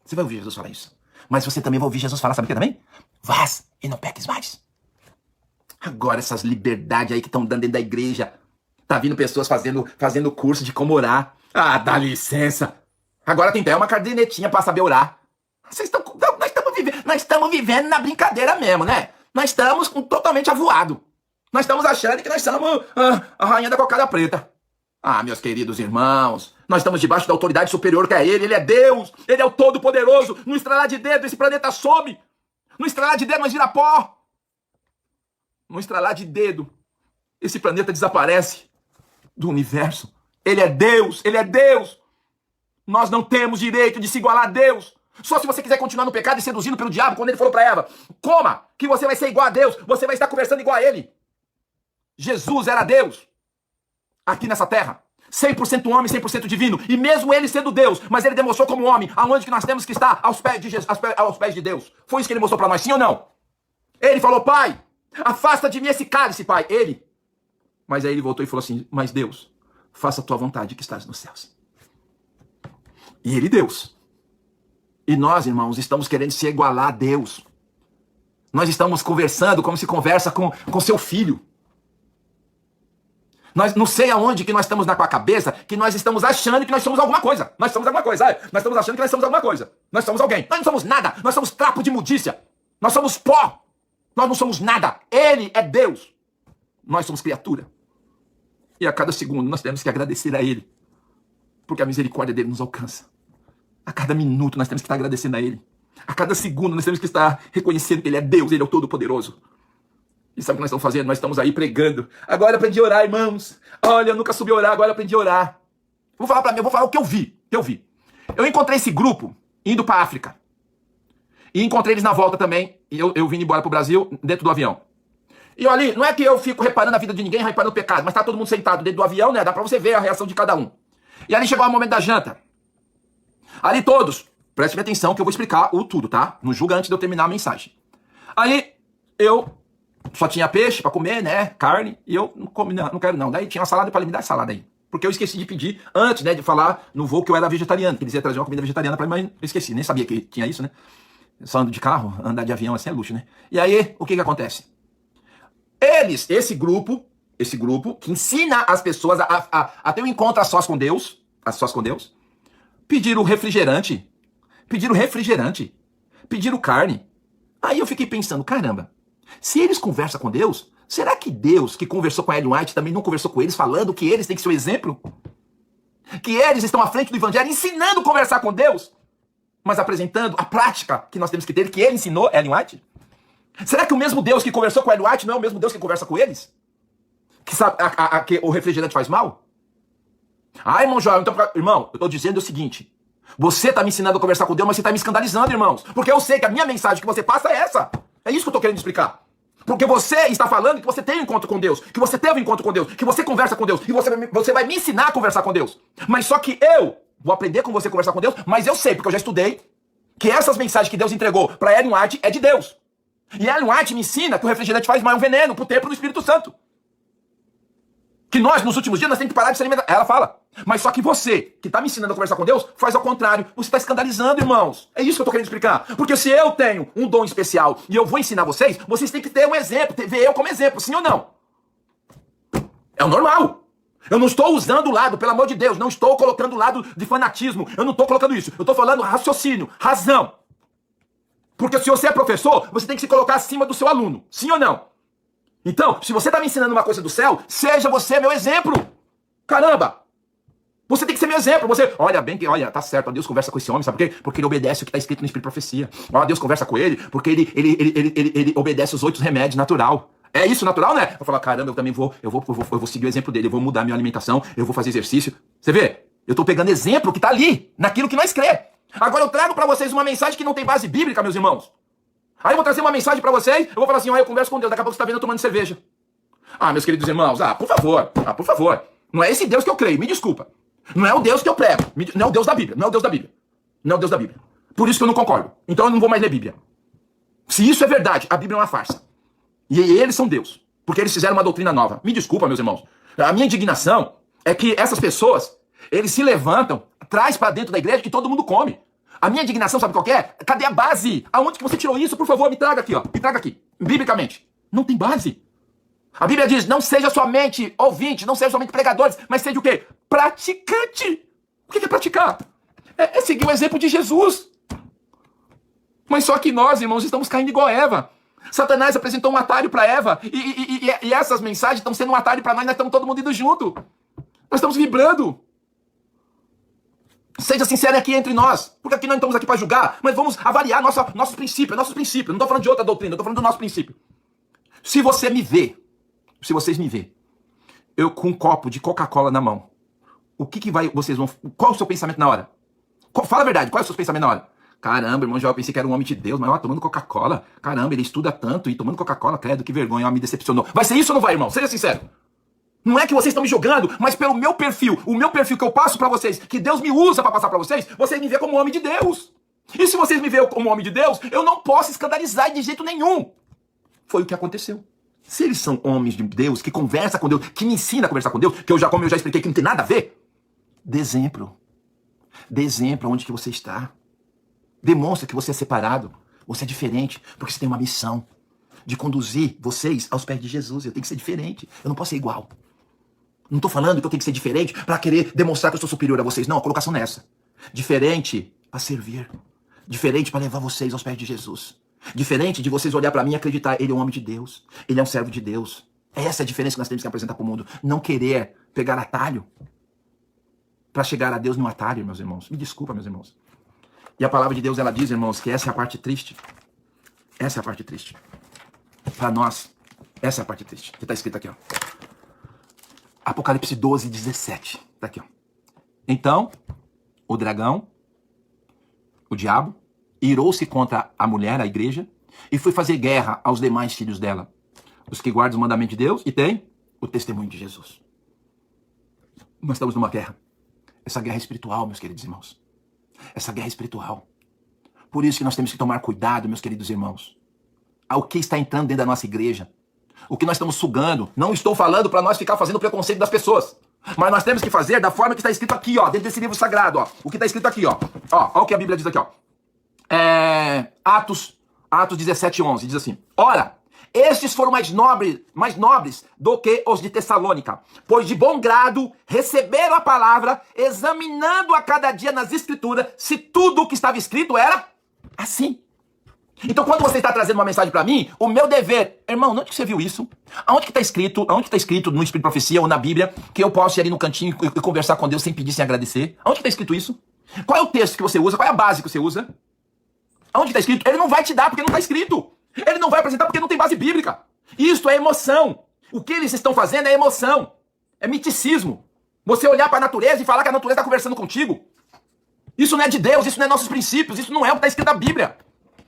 Você vai ouvir Jesus falar isso. Mas você também vai ouvir Jesus falar, sabe o que também? Vás e não peques mais. Agora essas liberdades aí que estão dando dentro da igreja. Tá vindo pessoas fazendo curso de como orar. Dá licença. Agora tem até uma cadernetinha pra saber orar. Nós estamos vivendo na brincadeira mesmo, né? Nós estamos totalmente avoado. Nós estamos achando que nós somos a rainha da cocada preta. Meus queridos irmãos, nós estamos debaixo da autoridade superior que é Ele é Deus, Ele é o Todo-Poderoso. No estralar de dedo, esse planeta some. No estralar de dedo, nós vira pó. No estralar de dedo, esse planeta desaparece do universo. Ele é Deus, Ele é Deus. Nós não temos direito de se igualar a Deus. Só se você quiser continuar no pecado e seduzido pelo diabo, quando ele falou para Eva, coma, que você vai ser igual a Deus, você vai estar conversando igual a Ele. Jesus era Deus, aqui nessa terra, 100% homem, 100% divino, e mesmo Ele sendo Deus, mas Ele demonstrou como homem, aonde que nós temos que estar, aos pés de Jesus, aos pés de Deus. Foi isso que Ele mostrou para nós, sim ou não? Ele falou, Pai, afasta de mim esse cálice, Pai, Ele. Mas aí Ele voltou e falou assim, mas Deus, faça a tua vontade que estás nos céus. E Ele, Deus. E nós, irmãos, estamos querendo se igualar a Deus. Nós estamos conversando como se conversa com seu filho. Nós não sei aonde que nós estamos com a cabeça, que nós estamos achando que nós somos alguma coisa. Nós somos alguma coisa, sabe? Nós estamos achando que nós somos alguma coisa. Nós somos alguém. Nós não somos nada. Nós somos trapo de imundícia. Nós somos pó. Nós não somos nada. Ele é Deus. Nós somos criatura. E a cada segundo nós temos que agradecer a Ele. Porque a misericórdia dele nos alcança. A cada minuto nós temos que estar agradecendo a Ele. A cada segundo nós temos que estar reconhecendo que Ele é Deus, Ele é o Todo-Poderoso. E sabe o que nós estamos fazendo? Nós estamos aí pregando. Agora eu aprendi a orar, irmãos. Olha, eu nunca soube orar, agora eu aprendi a orar. Vou falar o que eu vi. Eu encontrei esse grupo indo para a África. E encontrei eles na volta também. E eu vim embora para o Brasil dentro do avião. E olha, não é que eu fico reparando a vida de ninguém, reparando o pecado, mas tá todo mundo sentado dentro do avião, né? Dá para você ver a reação de cada um. E ali chegou o momento da janta. Ali todos, preste atenção que eu vou explicar o tudo, tá? Não julga antes de eu terminar a mensagem. Aí, eu só tinha peixe para comer, né? Carne. E eu não comi, não quero não. Daí tinha uma salada, eu falei, me dá salada aí. Porque eu esqueci de pedir antes, né, de falar no voo que eu era vegetariano, que eles iam trazer uma comida vegetariana para mim, mas eu esqueci, nem sabia que tinha isso, né? Só ando de carro, andar de avião assim é luxo, né? E aí, o que acontece? Esse grupo que ensina as pessoas a ter um encontro a sós com Deus, pediram refrigerante, pediram carne. Aí eu fiquei pensando, caramba, se eles conversam com Deus, será que Deus que conversou com Ellen White também não conversou com eles, falando que eles têm que ser o exemplo? Que eles estão à frente do evangelho, ensinando a conversar com Deus, mas apresentando a prática que nós temos que ter, que ele ensinou, Ellen White? Será que o mesmo Deus que conversou com Ellen White não é o mesmo Deus que conversa com eles? Que sabe que o refrigerante faz mal? Ah, irmão Joel, então, irmão, eu estou dizendo o seguinte, você está me ensinando a conversar com Deus, mas você está me escandalizando, irmãos, porque eu sei que a minha mensagem que você passa é essa. É isso que eu estou querendo explicar. Porque você está falando que você tem um encontro com Deus, que você teve um encontro com Deus, que você conversa com Deus, e você vai me ensinar a conversar com Deus. Mas só que eu vou aprender com você a conversar com Deus, mas eu sei, porque eu já estudei, que essas mensagens que Deus entregou para Ellen White é de Deus. E Ellen White me ensina que o refrigerante faz mal, é um veneno pro templo do Espírito Santo. Que nós, nos últimos dias, nós temos que parar de se alimentar. Ela fala. Mas só que você, que está me ensinando a conversar com Deus, faz ao contrário. Você está escandalizando, irmãos. É isso que eu estou querendo explicar. Porque se eu tenho um dom especial e eu vou ensinar vocês, vocês têm que ter um exemplo, ver eu como exemplo, sim ou não? É o normal. Eu não estou usando o lado, pelo amor de Deus, não estou colocando o lado de fanatismo. Eu não estou colocando isso. Eu estou falando raciocínio, razão. Porque se você é professor, você tem que se colocar acima do seu aluno, sim ou não? Então, se você está me ensinando uma coisa do céu, seja você meu exemplo. Caramba! Você tem que ser meu exemplo. Você, olha, tá certo, Deus conversa com esse homem, sabe por quê? Porque ele obedece o que está escrito no Espírito de Profecia. Deus conversa com ele porque ele obedece os 8 remédios natural. É isso, natural, né? Eu falo, caramba, eu também vou seguir o exemplo dele, eu vou mudar minha alimentação, eu vou fazer exercício. Você vê? Eu estou pegando exemplo que está ali, naquilo que nós crê. Agora eu trago para vocês uma mensagem que não tem base bíblica, meus irmãos. Aí eu vou trazer uma mensagem pra vocês, eu vou falar assim, eu converso com Deus, daqui a pouco você tá vendo eu tomando cerveja. Meus queridos irmãos, por favor. Não é esse Deus que eu creio, me desculpa. Não é o Deus que eu prego, não é o Deus da Bíblia, não é o Deus da Bíblia. Por isso que eu não concordo. Então eu não vou mais ler Bíblia. Se isso é verdade, a Bíblia é uma farsa. E eles são Deus, porque eles fizeram uma doutrina nova. Me desculpa, meus irmãos. A minha indignação é que essas pessoas, eles se levantam, traz pra dentro da igreja e todo mundo come. A minha indignação, sabe qual que é? Cadê a base? Aonde que você tirou isso? Por favor, me traga aqui, ó. Me traga aqui. Biblicamente. Não tem base. A Bíblia diz, não seja somente ouvinte, não seja somente pregadores, mas seja o quê? Praticante. O que é praticar? É seguir o exemplo de Jesus. Mas só que nós, irmãos, estamos caindo igual a Eva. Satanás apresentou um atalho para Eva e essas mensagens estão sendo um atalho para nós estamos todo mundo indo junto. Nós estamos vibrando. Seja sincero aqui entre nós, porque aqui nós não estamos aqui para julgar, mas vamos avaliar nosso princípio. Não estou falando de outra doutrina, estou falando do nosso princípio. Se você me vê, se vocês me vê, eu com um copo de Coca-Cola na mão, o que vai, vocês vão, qual é o seu pensamento na hora? Fala a verdade, qual é o seu pensamento na hora? Caramba, irmão, já eu pensei que era um homem de Deus, mas tomando Coca-Cola, caramba, ele estuda tanto e tomando Coca-Cola, credo, que vergonha, me decepcionou. Vai ser isso ou não vai, irmão? Seja sincero. Não é que vocês estão me julgando, mas pelo meu perfil, o meu perfil que eu passo pra vocês, que Deus me usa pra passar pra vocês, vocês me vê como homem de Deus. E se vocês me veem como homem de Deus, eu não posso escandalizar de jeito nenhum. Foi o que aconteceu. Se eles são homens de Deus, que conversam com Deus, que me ensina a conversar com Deus, como eu já expliquei, que não tem nada a ver, dê exemplo. Dê exemplo onde que você está. Demonstra que você é separado, você é diferente, porque você tem uma missão de conduzir vocês aos pés de Jesus. Eu tenho que ser diferente, eu não posso ser igual. Não tô falando que eu tenho que ser diferente para querer demonstrar que eu sou superior a vocês. Não, a colocação não é essa. Diferente para servir. Diferente para levar vocês aos pés de Jesus. Diferente de vocês olhar para mim e acreditar, ele é um homem de Deus. Ele é um servo de Deus. Essa é a diferença que nós temos que apresentar para o mundo. Não querer pegar atalho para chegar a Deus no atalho, meus irmãos. Me desculpa, meus irmãos. E a palavra de Deus, ela diz, irmãos, que essa é a parte triste. Essa é a parte triste. Para nós, essa é a parte triste. Que está escrito aqui, ó. Apocalipse 12, 17. Tá aqui, ó. Então, o dragão, o diabo, irou-se contra a mulher, a igreja, e foi fazer guerra aos demais filhos dela, os que guardam os mandamentos de Deus e têm o testemunho de Jesus. Nós estamos numa guerra. Essa guerra é espiritual, meus queridos irmãos. Essa guerra é espiritual. Por isso que nós temos que tomar cuidado, meus queridos irmãos, ao que está entrando dentro da nossa igreja. O que nós estamos sugando, não estou falando para nós ficar fazendo preconceito das pessoas. Mas nós temos que fazer da forma que está escrito aqui, ó, dentro desse livro sagrado, ó. O que está escrito aqui, ó. Ó o que a Bíblia diz aqui, ó. Atos 17:11, diz assim: ora, estes foram mais nobres do que os de Tessalônica, pois de bom grado receberam a palavra, examinando a cada dia nas escrituras se tudo o que estava escrito era assim. Então, quando você está trazendo uma mensagem para mim, o meu dever, irmão, onde que você viu isso? Aonde que está escrito no Espírito de Profecia ou na Bíblia que eu posso ir ali no cantinho e conversar com Deus sem pedir, sem agradecer? Aonde que está escrito isso? Qual é o texto que você usa? Qual é a base que você usa? Aonde está escrito? Ele não vai te dar porque não está escrito. Ele não vai apresentar porque não tem base bíblica. Isso é emoção. O que eles estão fazendo é emoção. É miticismo. Você olhar para a natureza e falar que a natureza está conversando contigo. Isso não é de Deus, isso não é nossos princípios, isso não é o que está escrito na Bíblia.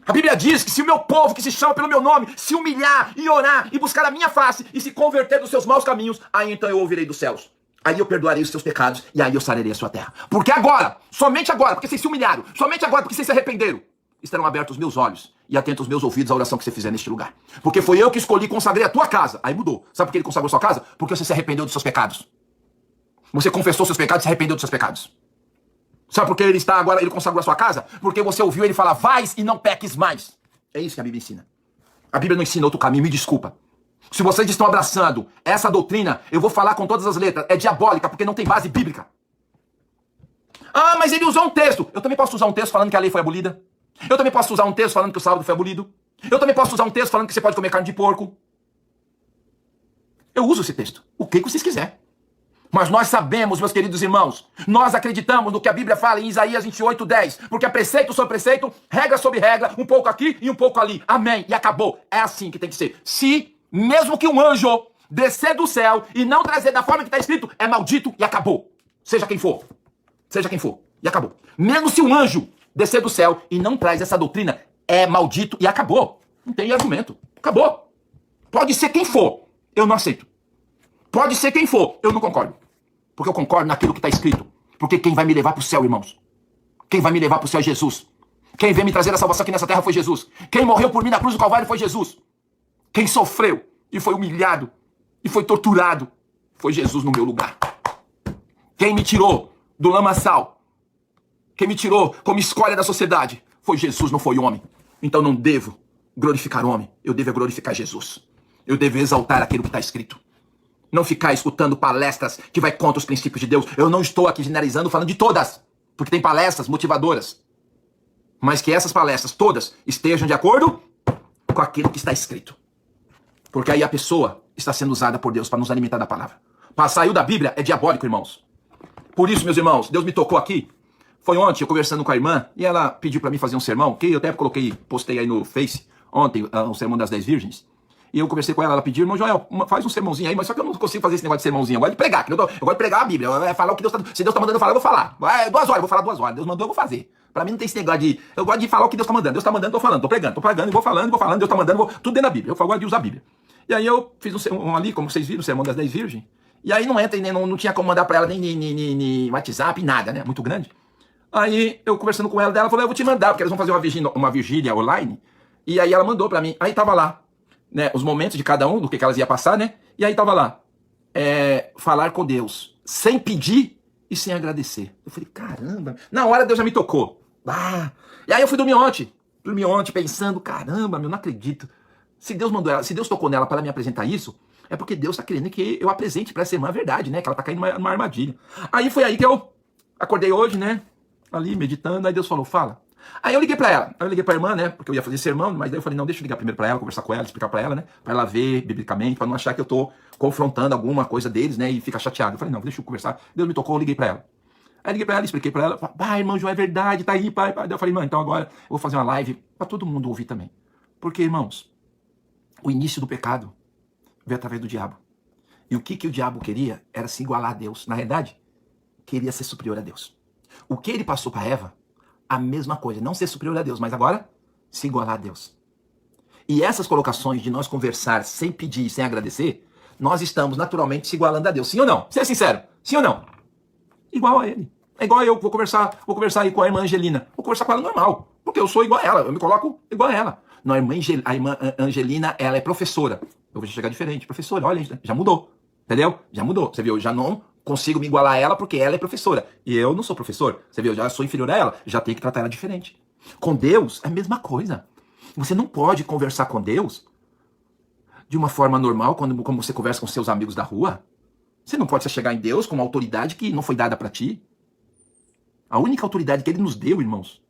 A Bíblia diz que se o meu povo, que se chama pelo meu nome, se humilhar e orar e buscar a minha face e se converter dos seus maus caminhos, aí então eu ouvirei dos céus. Aí eu perdoarei os seus pecados e aí eu sararei a sua terra. Porque agora, somente agora, porque vocês se humilharam, somente agora, porque vocês se arrependeram, estarão abertos os meus olhos e atentos os meus ouvidos à oração que você fizer neste lugar. Porque foi eu que escolhi e consagrei a tua casa. Aí mudou. Sabe por que ele consagrou a sua casa? Porque você se arrependeu dos seus pecados. Você confessou seus pecados e se arrependeu dos seus pecados. Sabe por que ele consagrou a sua casa? Porque você ouviu ele falar, vais e não peques mais. É isso que a Bíblia ensina. A Bíblia não ensina outro caminho, me desculpa. Se vocês estão abraçando essa doutrina, eu vou falar com todas as letras, é diabólica, porque não tem base bíblica. Ah, mas ele usou um texto. Eu também posso usar um texto falando que a lei foi abolida. Eu também posso usar um texto falando que o sábado foi abolido. Eu também posso usar um texto falando que você pode comer carne de porco. Eu uso esse texto. O que vocês quiserem. Mas nós sabemos, meus queridos irmãos, nós acreditamos no que a Bíblia fala em Isaías 28:10, porque é preceito sobre preceito, regra sobre regra, um pouco aqui e um pouco ali. Amém. E acabou. É assim que tem que ser. Se, mesmo que um anjo descer do céu e não trazer da forma que está escrito, é maldito e acabou. Seja quem for. Seja quem for. E acabou. Mesmo se um anjo descer do céu e não traz essa doutrina, é maldito e acabou. Não tem argumento. Acabou. Pode ser quem for. Eu não aceito. Pode ser quem for. Eu não concordo. Porque eu concordo naquilo que está escrito. Porque quem vai me levar para o céu, irmãos? Quem vai me levar para o céu é Jesus. Quem veio me trazer a salvação aqui nessa terra foi Jesus. Quem morreu por mim na cruz do Calvário foi Jesus. Quem sofreu e foi humilhado e foi torturado foi Jesus no meu lugar. Quem me tirou do lamaçal, quem me tirou como escolha da sociedade, foi Jesus, não foi homem. Então não devo glorificar homem, eu devo glorificar Jesus. Eu devo exaltar aquilo que está escrito. Não ficar escutando palestras que vai contra os princípios de Deus. Eu não estou aqui generalizando, falando de todas, porque tem palestras motivadoras. Mas que essas palestras todas estejam de acordo com aquilo que está escrito. Porque aí a pessoa está sendo usada por Deus para nos alimentar da palavra. Saiu da Bíblia é diabólico, irmãos. Por isso, meus irmãos, Deus me tocou aqui. Foi ontem, eu conversando com a irmã, e ela pediu para mim fazer um sermão, que eu até postei aí no Face, ontem, um sermão das 10 virgens. E eu conversei com ela, ela pediu, irmão Joel, faz um sermãozinho aí, mas só que eu não consigo fazer esse negócio de sermãozinho. Eu gosto de pregar, eu gosto de pregar a Bíblia, eu falar o que Deus está... Se Deus está mandando eu falar, eu vou falar. 2 horas, eu vou falar 2 horas. Deus mandou, eu vou fazer. Para mim não tem esse negócio de... Eu gosto de falar o que Deus está mandando. Deus está mandando, eu tô falando, tô pregando, e vou falando, Deus está mandando, tudo dentro da Bíblia. Eu gosto de usar a Bíblia. E aí eu fiz um sermão ali, como vocês viram, o sermão das 10 virgens. E aí não entra, não tinha como mandar para ela nem WhatsApp, nada, né? Muito grande. Aí eu conversando com ela, ela falou, eu vou te mandar, porque eles vão fazer uma vigília online. E aí ela mandou pra mim. Aí tava lá, né, os momentos de cada um, do que elas iam passar, né? E aí tava lá, falar com Deus, sem pedir e sem agradecer. Eu falei, caramba, na hora Deus já me tocou. E aí eu fui dormir ontem pensando, caramba, meu, não acredito. Se Deus mandou ela, se Deus tocou nela para me apresentar isso, é porque Deus tá querendo que eu apresente pra essa irmã a verdade, né? Que ela tá caindo numa armadilha. Aí foi aí que eu acordei hoje, né? Ali, meditando, aí Deus falou, fala. Aí eu liguei pra ela, aí eu liguei pra irmã, né, porque eu ia fazer sermão, mas daí eu falei, não, deixa eu ligar primeiro pra ela, conversar com ela, explicar pra ela, né, pra ela ver biblicamente, pra não achar que eu tô confrontando alguma coisa deles, né, e ficar chateado. Eu falei, não, deixa eu conversar. Deus me tocou, eu liguei pra ela. Aí liguei pra ela, expliquei pra ela, pai, irmão João, é verdade, tá aí, pai. Daí eu falei, mãe, então agora eu vou fazer uma live pra todo mundo ouvir também. Porque, irmãos, o início do pecado veio através do diabo. E o que o diabo queria era se igualar a Deus. Na realidade, queria ser superior a Deus. O que ele passou para Eva, a mesma coisa. Não ser superior a Deus, mas agora se igualar a Deus. E essas colocações de nós conversar sem pedir e sem agradecer, nós estamos naturalmente se igualando a Deus. Sim ou não? Seja sincero. Sim ou não? Igual a ele. É igual eu, vou conversar aí com a irmã Angelina. Vou conversar com ela normal, porque eu sou igual a ela. Eu me coloco igual a ela. Não, a irmã Angelina, ela é professora. Eu vou chegar diferente. Professora, olha, já mudou. Entendeu? Já mudou. Você viu? Eu já não consigo me igualar a ela porque ela é professora. E eu não sou professor. Você viu? Eu já sou inferior a ela. Já tenho que tratar ela diferente. Com Deus é a mesma coisa. Você não pode conversar com Deus de uma forma normal, como você conversa com seus amigos da rua. Você não pode chegar em Deus com uma autoridade que não foi dada para ti. A única autoridade que ele nos deu, irmãos,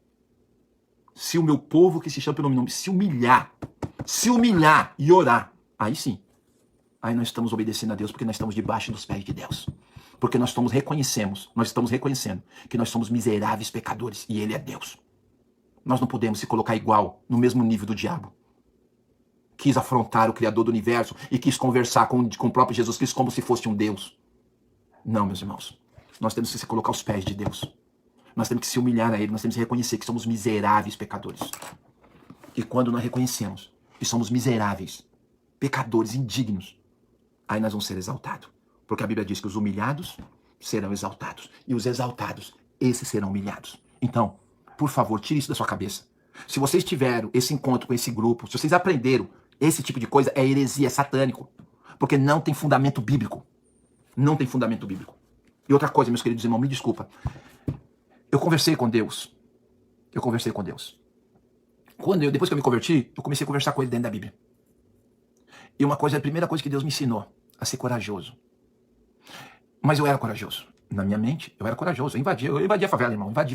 se o meu povo que se chama pelo meu nome se humilhar e orar, aí sim, aí nós estamos obedecendo a Deus porque nós estamos debaixo dos pés de Deus. Porque nós estamos reconhecendo que nós somos miseráveis pecadores e Ele é Deus. Nós não podemos se colocar igual, no mesmo nível do diabo. Quis afrontar o Criador do universo e quis conversar com o próprio Jesus Cristo como se fosse um Deus. Não, meus irmãos. Nós temos que se colocar aos pés de Deus. Nós temos que se humilhar a Ele, nós temos que reconhecer que somos miseráveis pecadores. E quando nós reconhecemos que somos miseráveis, pecadores, indignos, aí nós vamos ser exaltados. Porque a Bíblia diz que os humilhados serão exaltados. E os exaltados, esses serão humilhados. Então, por favor, tire isso da sua cabeça. Se vocês tiveram esse encontro com esse grupo, se vocês aprenderam esse tipo de coisa, é heresia, é satânico. Porque não tem fundamento bíblico. Não tem fundamento bíblico. E outra coisa, meus queridos irmãos, me desculpa. Eu conversei com Deus. Depois que eu me converti, eu comecei a conversar com Ele dentro da Bíblia. E a primeira coisa que Deus me ensinou, a ser corajoso. Mas eu era corajoso. Na minha mente, eu era corajoso. Eu invadia a favela, irmão. Invadi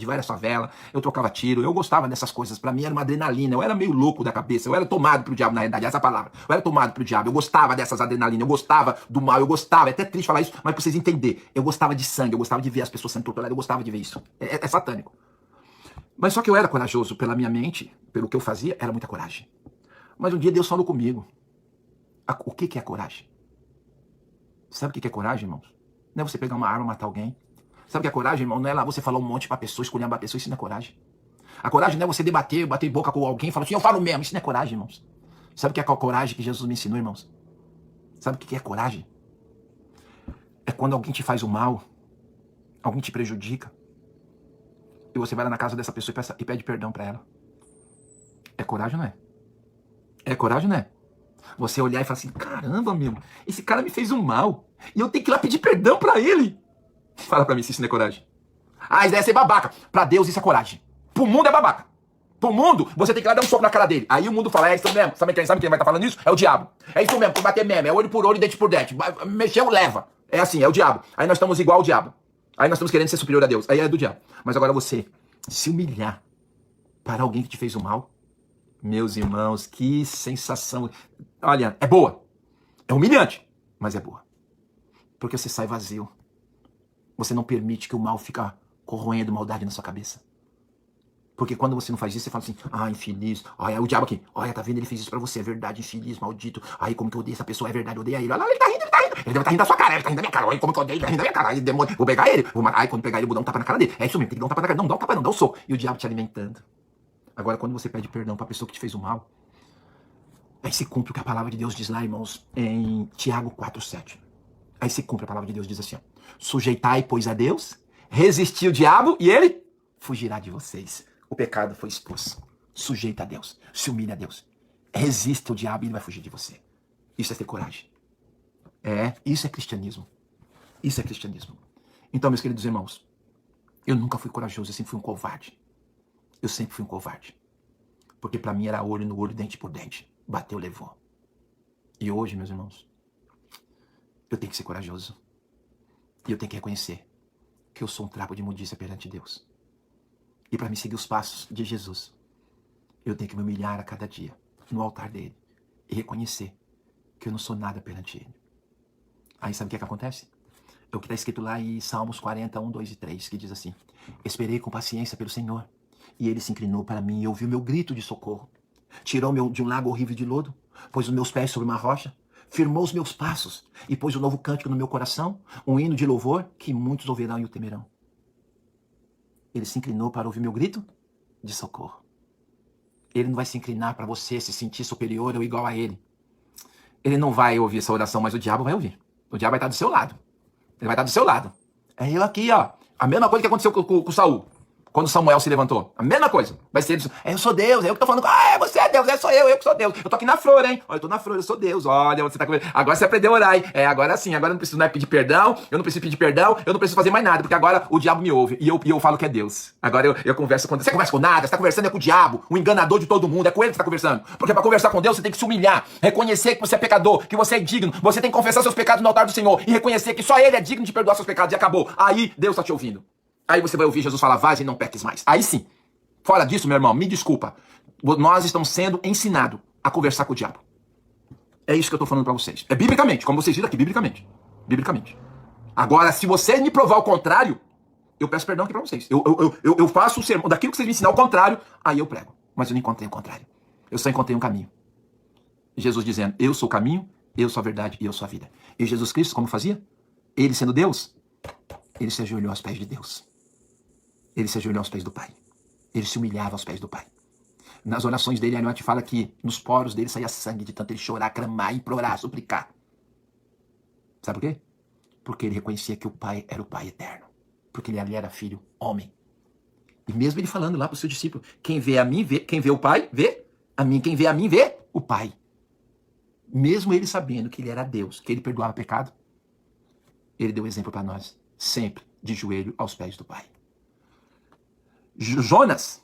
várias favelas. Eu trocava tiro. Eu gostava dessas coisas. Pra mim era uma adrenalina. Eu era meio louco da cabeça. Eu era tomado pro diabo, na realidade. Essa é a palavra. Eu era tomado pro diabo. Eu gostava dessas adrenalinas. Eu gostava do mal. Eu gostava. É até triste falar isso, mas pra vocês entenderem. Eu gostava de sangue. Eu gostava de ver as pessoas sendo torturadas. Eu gostava de ver isso. É satânico. Mas só que eu era corajoso pela minha mente. Pelo que eu fazia, era muita coragem. Mas um dia Deus falou comigo. O que é coragem? Sabe o que é coragem, irmãos? Não é você pegar uma arma e matar alguém. Sabe o que é coragem, irmão? Não é lá você falar um monte pra pessoa, escolher uma pessoa. Isso não é coragem. A coragem não é você bater boca com alguém e falar assim, eu falo mesmo. Isso não é coragem, irmãos. Sabe o que é a coragem que Jesus me ensinou, irmãos? Sabe o que é coragem? É quando alguém te faz o mal, alguém te prejudica, e você vai lá na casa dessa pessoa e pede perdão pra ela. É coragem, não é? É coragem, não é? Você olhar e falar assim, caramba, meu, esse cara me fez um mal. E eu tenho que ir lá pedir perdão pra ele. Fala pra mim se isso não é coragem. Ah, isso deve ser babaca. Pra Deus isso é coragem. Pro mundo é babaca. Pro mundo, você tem que ir lá dar um soco na cara dele. Aí o mundo fala, é isso mesmo. Sabe quem vai estar falando isso? É o diabo. É isso mesmo, combater mesmo. É olho por olho, dente por dente. Mexeu, leva. É assim, é o diabo. Aí nós estamos igual ao diabo. Aí nós estamos querendo ser superior a Deus. Aí é do diabo. Mas agora você se humilhar para alguém que te fez o mal. Meus irmãos, que sensação. Olha, é boa. É humilhante, mas é boa. Porque você sai vazio. Você não permite que o mal fique corroendo maldade na sua cabeça. Porque quando você não faz isso, você fala assim, infeliz. Olha, o diabo aqui. Olha, tá vendo? Ele fez isso pra você. É verdade, infeliz, maldito. Aí, como que eu odeio essa pessoa? É verdade, eu odeio ele. Olha lá, ele tá rindo. Ele deve estar rindo da sua cara. Ele tá rindo da minha cara. Olha, como que eu odeio. Ele tá rindo da minha cara. Aí, demônio. Vou pegar ele. Aí, quando pegar ele, eu vou dar um tapa na cara dele. É isso mesmo, tem que dar um tapa na cara. Não, dá um tapa não, dá um soco. E o diabo te alimentando. Agora, quando você pede perdão pra pessoa que te fez o mal, aí se cumpre o que a palavra de Deus diz lá, irmãos, em Tiago 4:7. Aí se cumpre a palavra de Deus, diz assim, ó, sujeitai, pois, a Deus, resistir o diabo e ele fugirá de vocês. O pecado foi expulso. Sujeita a Deus, se humilha a Deus. Resista o diabo e ele vai fugir de você. Isso é ter coragem. Isso é cristianismo. Isso é cristianismo. Então, meus queridos irmãos, eu nunca fui corajoso, eu sempre fui um covarde. Eu sempre fui um covarde. Porque pra mim era olho no olho, dente por dente. Bateu, levou. E hoje, meus irmãos, eu tenho que ser corajoso. E eu tenho que reconhecer que eu sou um trapo de imundícia perante Deus. E para me seguir os passos de Jesus, eu tenho que me humilhar a cada dia no altar dele e reconhecer que eu não sou nada perante ele. Aí sabe o que é que acontece? É o que está escrito lá em Salmos 40, 1, 2 e 3, que diz assim, esperei com paciência pelo Senhor, e ele se inclinou para mim e ouviu meu grito de socorro. Tirou-me de um lago horrível de lodo, pôs os meus pés sobre uma rocha, firmou os meus passos e pôs um novo cântico no meu coração, um hino de louvor que muitos ouvirão e o temerão. Ele se inclinou para ouvir meu grito de socorro. Ele não vai se inclinar para você se sentir superior ou igual a ele. Ele não vai ouvir essa oração, mas o diabo vai ouvir. O diabo vai estar do seu lado. Ele vai estar do seu lado. É eu aqui, ó. A mesma coisa que aconteceu com Saul. Quando Samuel se levantou, a mesma coisa. Vai ser, eu sou Deus, eu que tô falando, você é Deus, sou eu que sou Deus. Eu tô aqui na flor, hein? Olha, eu tô na flor, eu sou Deus. Olha, você tá com... Agora você aprendeu a orar, hein? Agora sim, agora eu não preciso mais pedir perdão, eu não preciso pedir perdão, eu não preciso fazer mais nada, porque agora o diabo me ouve e eu falo que é Deus. Agora eu converso com Deus. Você conversa com nada, você tá conversando com o diabo, o enganador de todo mundo, é com ele que você tá conversando. Porque pra conversar com Deus você tem que se humilhar, reconhecer que você é pecador, que você é digno, você tem que confessar seus pecados no altar do Senhor e reconhecer que só ele é digno de perdoar seus pecados e acabou. Aí Deus tá te ouvindo. Aí você vai ouvir Jesus falar, vai e não peques mais. Aí sim. Fora disso, meu irmão, me desculpa. Nós estamos sendo ensinados a conversar com o diabo. É isso que eu tô falando pra vocês. É biblicamente, como vocês viram aqui, biblicamente. Biblicamente. Agora, se você me provar o contrário, eu peço perdão aqui pra vocês. Eu faço o sermão, daquilo que vocês me ensinam ao contrário, aí eu prego. Mas eu não encontrei o contrário. Eu só encontrei um caminho. Jesus dizendo, eu sou o caminho, eu sou a verdade e eu sou a vida. E Jesus Cristo, como fazia? Ele sendo Deus, ele se ajoelhou aos pés de Deus. Ele se ajoelhou aos pés do Pai. Ele se humilhava aos pés do Pai. Nas orações dele, a te fala que nos poros dele saía sangue de tanto ele chorar, clamar, implorar, suplicar. Sabe por quê? Porque ele reconhecia que o Pai era o Pai eterno. Porque ele ali era filho, homem. E mesmo ele falando lá para o seu discípulo, quem vê a mim, vê, quem vê o Pai, vê a mim. Quem vê a mim, vê o Pai. Mesmo ele sabendo que ele era Deus, que ele perdoava pecado, ele deu exemplo para nós, sempre de joelho aos pés do Pai. Jonas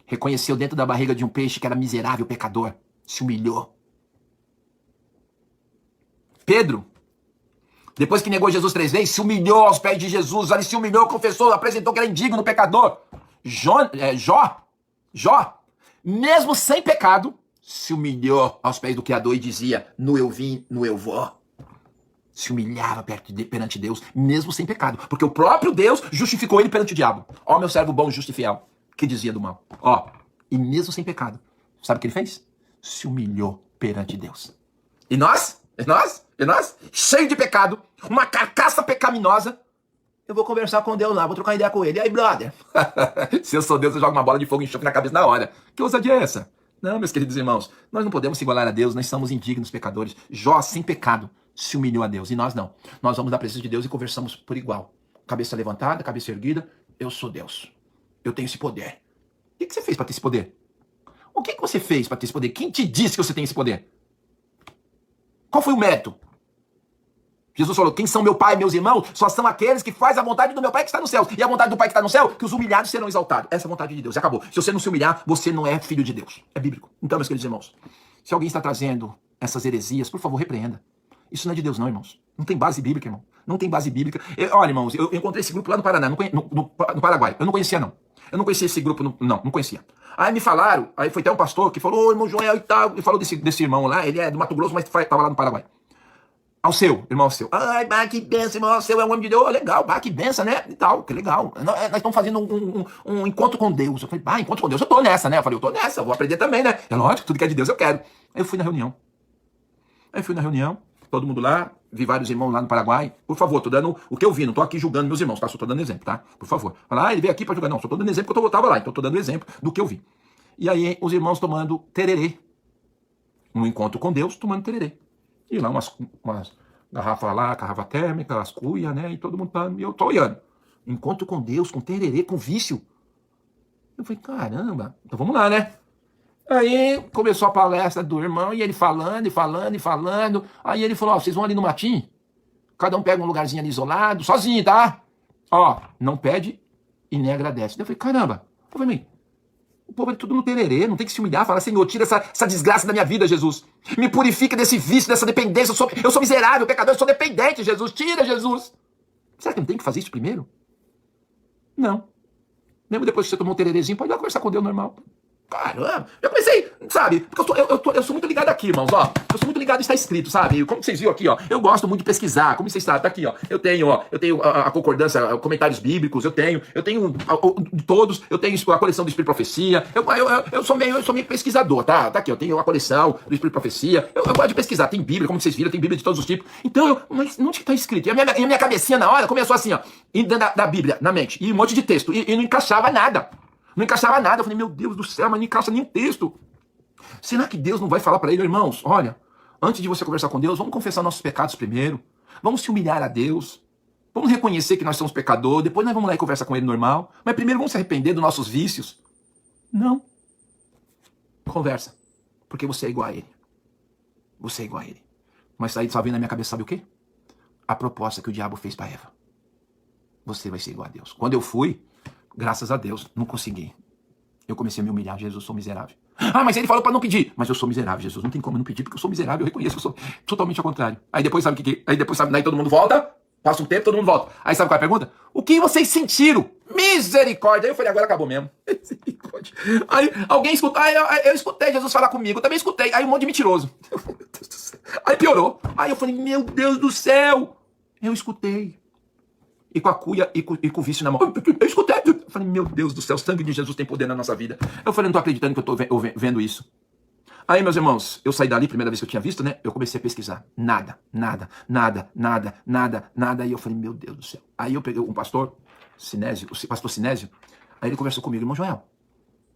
reconheceu dentro da barriga de um peixe que era miserável, pecador, se humilhou. Pedro, depois que negou Jesus 3 vezes, se humilhou aos pés de Jesus, ele se humilhou, confessou, apresentou que era indigno, pecador. Jó, mesmo sem pecado, se humilhou aos pés do Criador e dizia, no eu vim, no eu vou. Se humilhava perante Deus, mesmo sem pecado. Porque o próprio Deus justificou ele perante o diabo. Ó, meu servo bom, justo e fiel, que dizia do mal. Ó, e mesmo sem pecado, sabe o que ele fez? Se humilhou perante Deus. E nós, cheio de pecado, uma carcaça pecaminosa, eu vou conversar com Deus lá, vou trocar ideia com ele. E aí, brother? Se eu sou Deus, eu jogo uma bola de fogo e enxofre na cabeça na hora. Que ousadia é essa? Não, meus queridos irmãos, nós não podemos se igualar a Deus, nós somos indignos pecadores. Jó, sem pecado, se humilhou a Deus. E nós não. Nós vamos na presença de Deus e conversamos por igual. Cabeça levantada, cabeça erguida. Eu sou Deus. Eu tenho esse poder. O que você fez para ter esse poder? O que você fez para ter esse poder? Quem te disse que você tem esse poder? Qual foi o mérito? Jesus falou, quem são meu pai e meus irmãos? Só são aqueles que fazem a vontade do meu pai que está no céu. E a vontade do pai que está no céu, que os humilhados serão exaltados. Essa é a vontade de Deus. Acabou. Se você não se humilhar, você não é filho de Deus. É bíblico. Então, meus queridos irmãos, se alguém está trazendo essas heresias, por favor, repreenda. Isso não é de Deus não, irmãos. Não tem base bíblica, irmão. Não tem base bíblica. Olha, irmãos, eu encontrei esse grupo lá no Paraná, no Paraguai. Eu não conhecia, não. Eu não conhecia esse grupo, não conhecia. Aí me falaram, aí foi até um pastor que falou, ô, irmão Joel e tal, e falou desse irmão lá, ele é do Mato Grosso, mas estava lá no Paraguai. Irmão Alceu. Ai, bah, que benção, irmão Alceu, é um homem de Deus. Legal, bah, que benção, né? E tal, que legal. Nós estamos fazendo um encontro com Deus. Eu falei, bah, encontro com Deus, eu tô nessa, né? Eu falei, eu tô nessa, eu vou aprender também, né? É lógico, tudo que é de Deus eu quero. Aí eu fui na reunião. Todo mundo lá, vi vários irmãos lá no Paraguai. Por favor, tô dando o que eu vi, não tô aqui julgando meus irmãos, tá? Só tô dando exemplo, tá? Por favor. Fala, ele veio aqui pra julgar. Não, só tô dando exemplo porque eu tava lá, então tô dando exemplo do que eu vi. E aí, os irmãos tomando tererê. Um encontro com Deus, tomando tererê. E lá umas garrafas lá, garrafa térmica, as cuias, né? E todo mundo tá, e eu tô olhando. Encontro com Deus, com tererê, com vício. Eu falei, caramba, então vamos lá, né? Aí começou a palestra do irmão e ele falando. Aí ele falou, ó, vocês vão ali no matinho? Cada um pega um lugarzinho ali isolado, sozinho, tá? Ó, não pede e nem agradece. Eu falei, caramba. Eu falei, o povo é tudo no tererê, não tem que se humilhar, falar, Senhor, tira essa desgraça da minha vida, Jesus. Me purifica desse vício, dessa dependência. Eu sou miserável, pecador, eu sou dependente, Jesus. Tira, Jesus. Será que não tem que fazer isso primeiro? Não. Mesmo depois que você tomou um tererezinho, pode ir lá conversar com Deus normal. Caramba, eu comecei, sabe, porque eu sou muito ligado aqui, irmãos, ó, eu sou muito ligado em estar escrito, sabe, como vocês viram aqui, ó, eu gosto muito de pesquisar, como vocês sabem, tá aqui, ó, eu tenho a concordância, comentários bíblicos, eu tenho todos, eu tenho a coleção do Espírito e Profecia, eu sou meio pesquisador, tá aqui, eu tenho a coleção do Espírito e Profecia, eu gosto de pesquisar, tem Bíblia, como vocês viram, tem Bíblia de todos os tipos, então, mas não tinha que estar escrito, e a minha cabecinha na hora começou assim, ó, indo da Bíblia, na mente, e um monte de texto, e não encaixava nada. Não encaixava nada. Eu falei, meu Deus do céu, mas não encaixa nem texto. Será que Deus não vai falar para ele, irmãos? Olha, antes de você conversar com Deus, vamos confessar nossos pecados primeiro. Vamos se humilhar a Deus. Vamos reconhecer que nós somos pecadores, depois nós vamos lá e conversar com ele normal. Mas primeiro vamos se arrepender dos nossos vícios. Não. Conversa. Porque você é igual a ele. Você é igual a ele. Mas aí só vem na minha cabeça, sabe o quê? A proposta que o diabo fez para Eva. Você vai ser igual a Deus. Quando eu fui, graças a Deus, não consegui. Eu comecei a me humilhar. Jesus, eu sou miserável. Ah, mas ele falou para não pedir. Mas eu sou miserável, Jesus. Não tem como não pedir, porque eu sou miserável. Eu reconheço que eu sou totalmente ao contrário. Aí depois sabe o que? Aí depois sabe, daí todo mundo volta. Passa um tempo, todo mundo volta. Aí sabe qual é a pergunta? O que vocês sentiram? Misericórdia. Aí eu falei, agora acabou mesmo. Misericórdia. Aí alguém escutou. Aí eu escutei Jesus falar comigo. Eu também escutei. Aí um monte de mentiroso. Aí piorou. Aí eu falei, meu Deus do céu. Eu escutei. E com a cuia e com o vício na mão. Eu escutei. Eu falei, meu Deus do céu, o sangue de Jesus tem poder na nossa vida. Eu falei, não tô acreditando que eu tô vendo isso. Aí, meus irmãos, eu saí dali, primeira vez que eu tinha visto, né? Eu comecei a pesquisar. Nada. Aí eu falei, meu Deus do céu. Aí eu peguei um pastor, Sinésio, o pastor Sinésio. Aí ele conversou comigo, irmão Joel,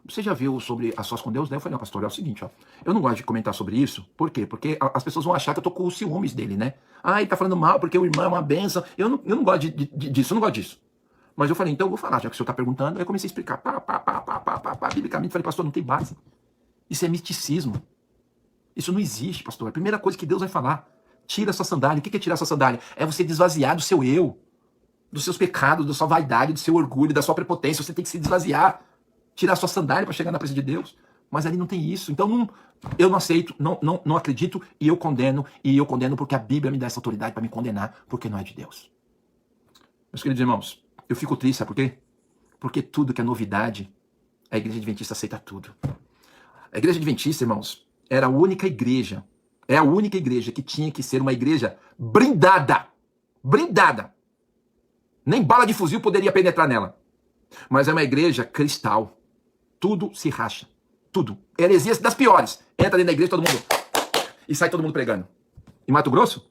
você já viu sobre a sós com Deus? Daí eu falei, não, pastor, é o seguinte, ó. Eu não gosto de comentar sobre isso. Por quê? Porque as pessoas vão achar que eu tô com os ciúmes dele, né? Ah, ele tá falando mal porque o irmão é uma benção. Eu não gosto disso, eu não gosto disso. Mas eu falei, então eu vou falar, já que o senhor tá perguntando. Aí eu comecei a explicar, biblicamente. Falei, pastor, não tem base. Isso é misticismo. Isso não existe, pastor. A primeira coisa que Deus vai falar, tira essa sandália. O que é tirar essa sandália? É você desvaziar do seu eu, dos seus pecados, da sua vaidade, do seu orgulho, da sua prepotência. Você tem que se desvaziar. Tirar a sua sandália para chegar na presença de Deus. Mas ali não tem isso. Então eu não aceito, não acredito e eu condeno. E eu condeno porque a Bíblia me dá essa autoridade para me condenar, porque não é de Deus. Meus queridos irmãos, eu fico triste, sabe por quê? Porque tudo que é novidade, a Igreja Adventista aceita tudo. A Igreja Adventista, irmãos, era a única igreja, é a única igreja que tinha que ser uma igreja blindada. Blindada. Nem bala de fuzil poderia penetrar nela. Mas é uma igreja cristal. Tudo se racha. Tudo. Heresias das piores. Entra dentro da igreja todo mundo. E sai todo mundo pregando. Em Mato Grosso?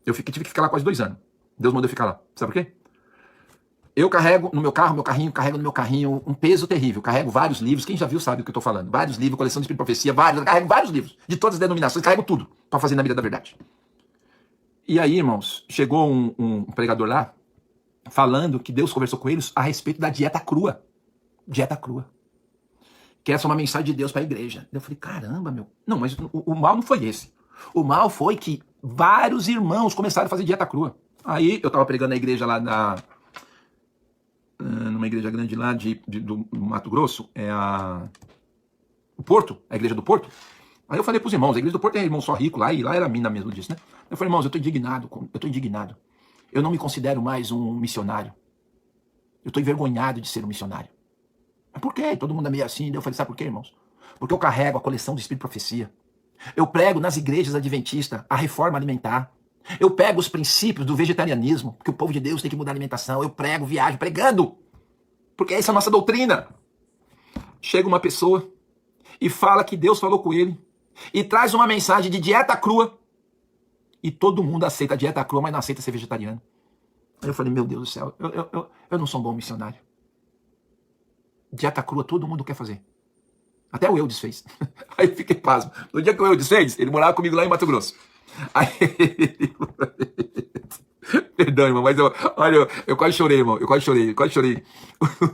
Eu tive que ficar lá quase 2 anos. Deus mandou eu ficar lá. Sabe por quê? Eu carrego no meu carrinho um peso terrível. Carrego vários livros. Quem já viu sabe do que eu estou falando. Vários livros, coleção de Espírito e Profecia, vários. Eu carrego vários livros. De todas as denominações. Carrego tudo para fazer na vida da verdade. E aí, irmãos, chegou um pregador lá falando que Deus conversou com eles a respeito da dieta crua. Dieta crua. Que essa é uma mensagem de Deus para a igreja. Eu falei, caramba, meu. Não, mas o mal não foi esse. O mal foi que vários irmãos começaram a fazer dieta crua. Aí eu estava pregando na igreja lá numa igreja grande lá do Mato Grosso, o Porto, a igreja do Porto. Aí eu falei para os irmãos, a igreja do Porto é irmão só rico lá, e lá era mina mesmo disso, né? Eu falei, irmãos, eu estou indignado. Eu não me considero mais um missionário. Eu estou envergonhado de ser um missionário. Mas por quê? Todo mundo é meio assim. Eu falei, sabe por quê, irmãos? Porque eu carrego a coleção do Espírito e Profecia. Eu prego nas igrejas adventistas a reforma alimentar. Eu pego os princípios do vegetarianismo, que o povo de Deus tem que mudar a alimentação. Eu prego, viajo, pregando. Porque essa é a nossa doutrina. Chega uma pessoa e fala que Deus falou com ele e traz uma mensagem de dieta crua. E todo mundo aceita a dieta crua, mas não aceita ser vegetariano. Aí eu falei, meu Deus do céu, eu não sou um bom missionário. Dieta crua todo mundo quer fazer. Até o Eudes fez. Aí eu fiquei pasmo. No dia que o Eudes fez, ele morava comigo lá em Mato Grosso. Aí perdão, irmão, mas eu quase chorei, irmão. Eu quase chorei.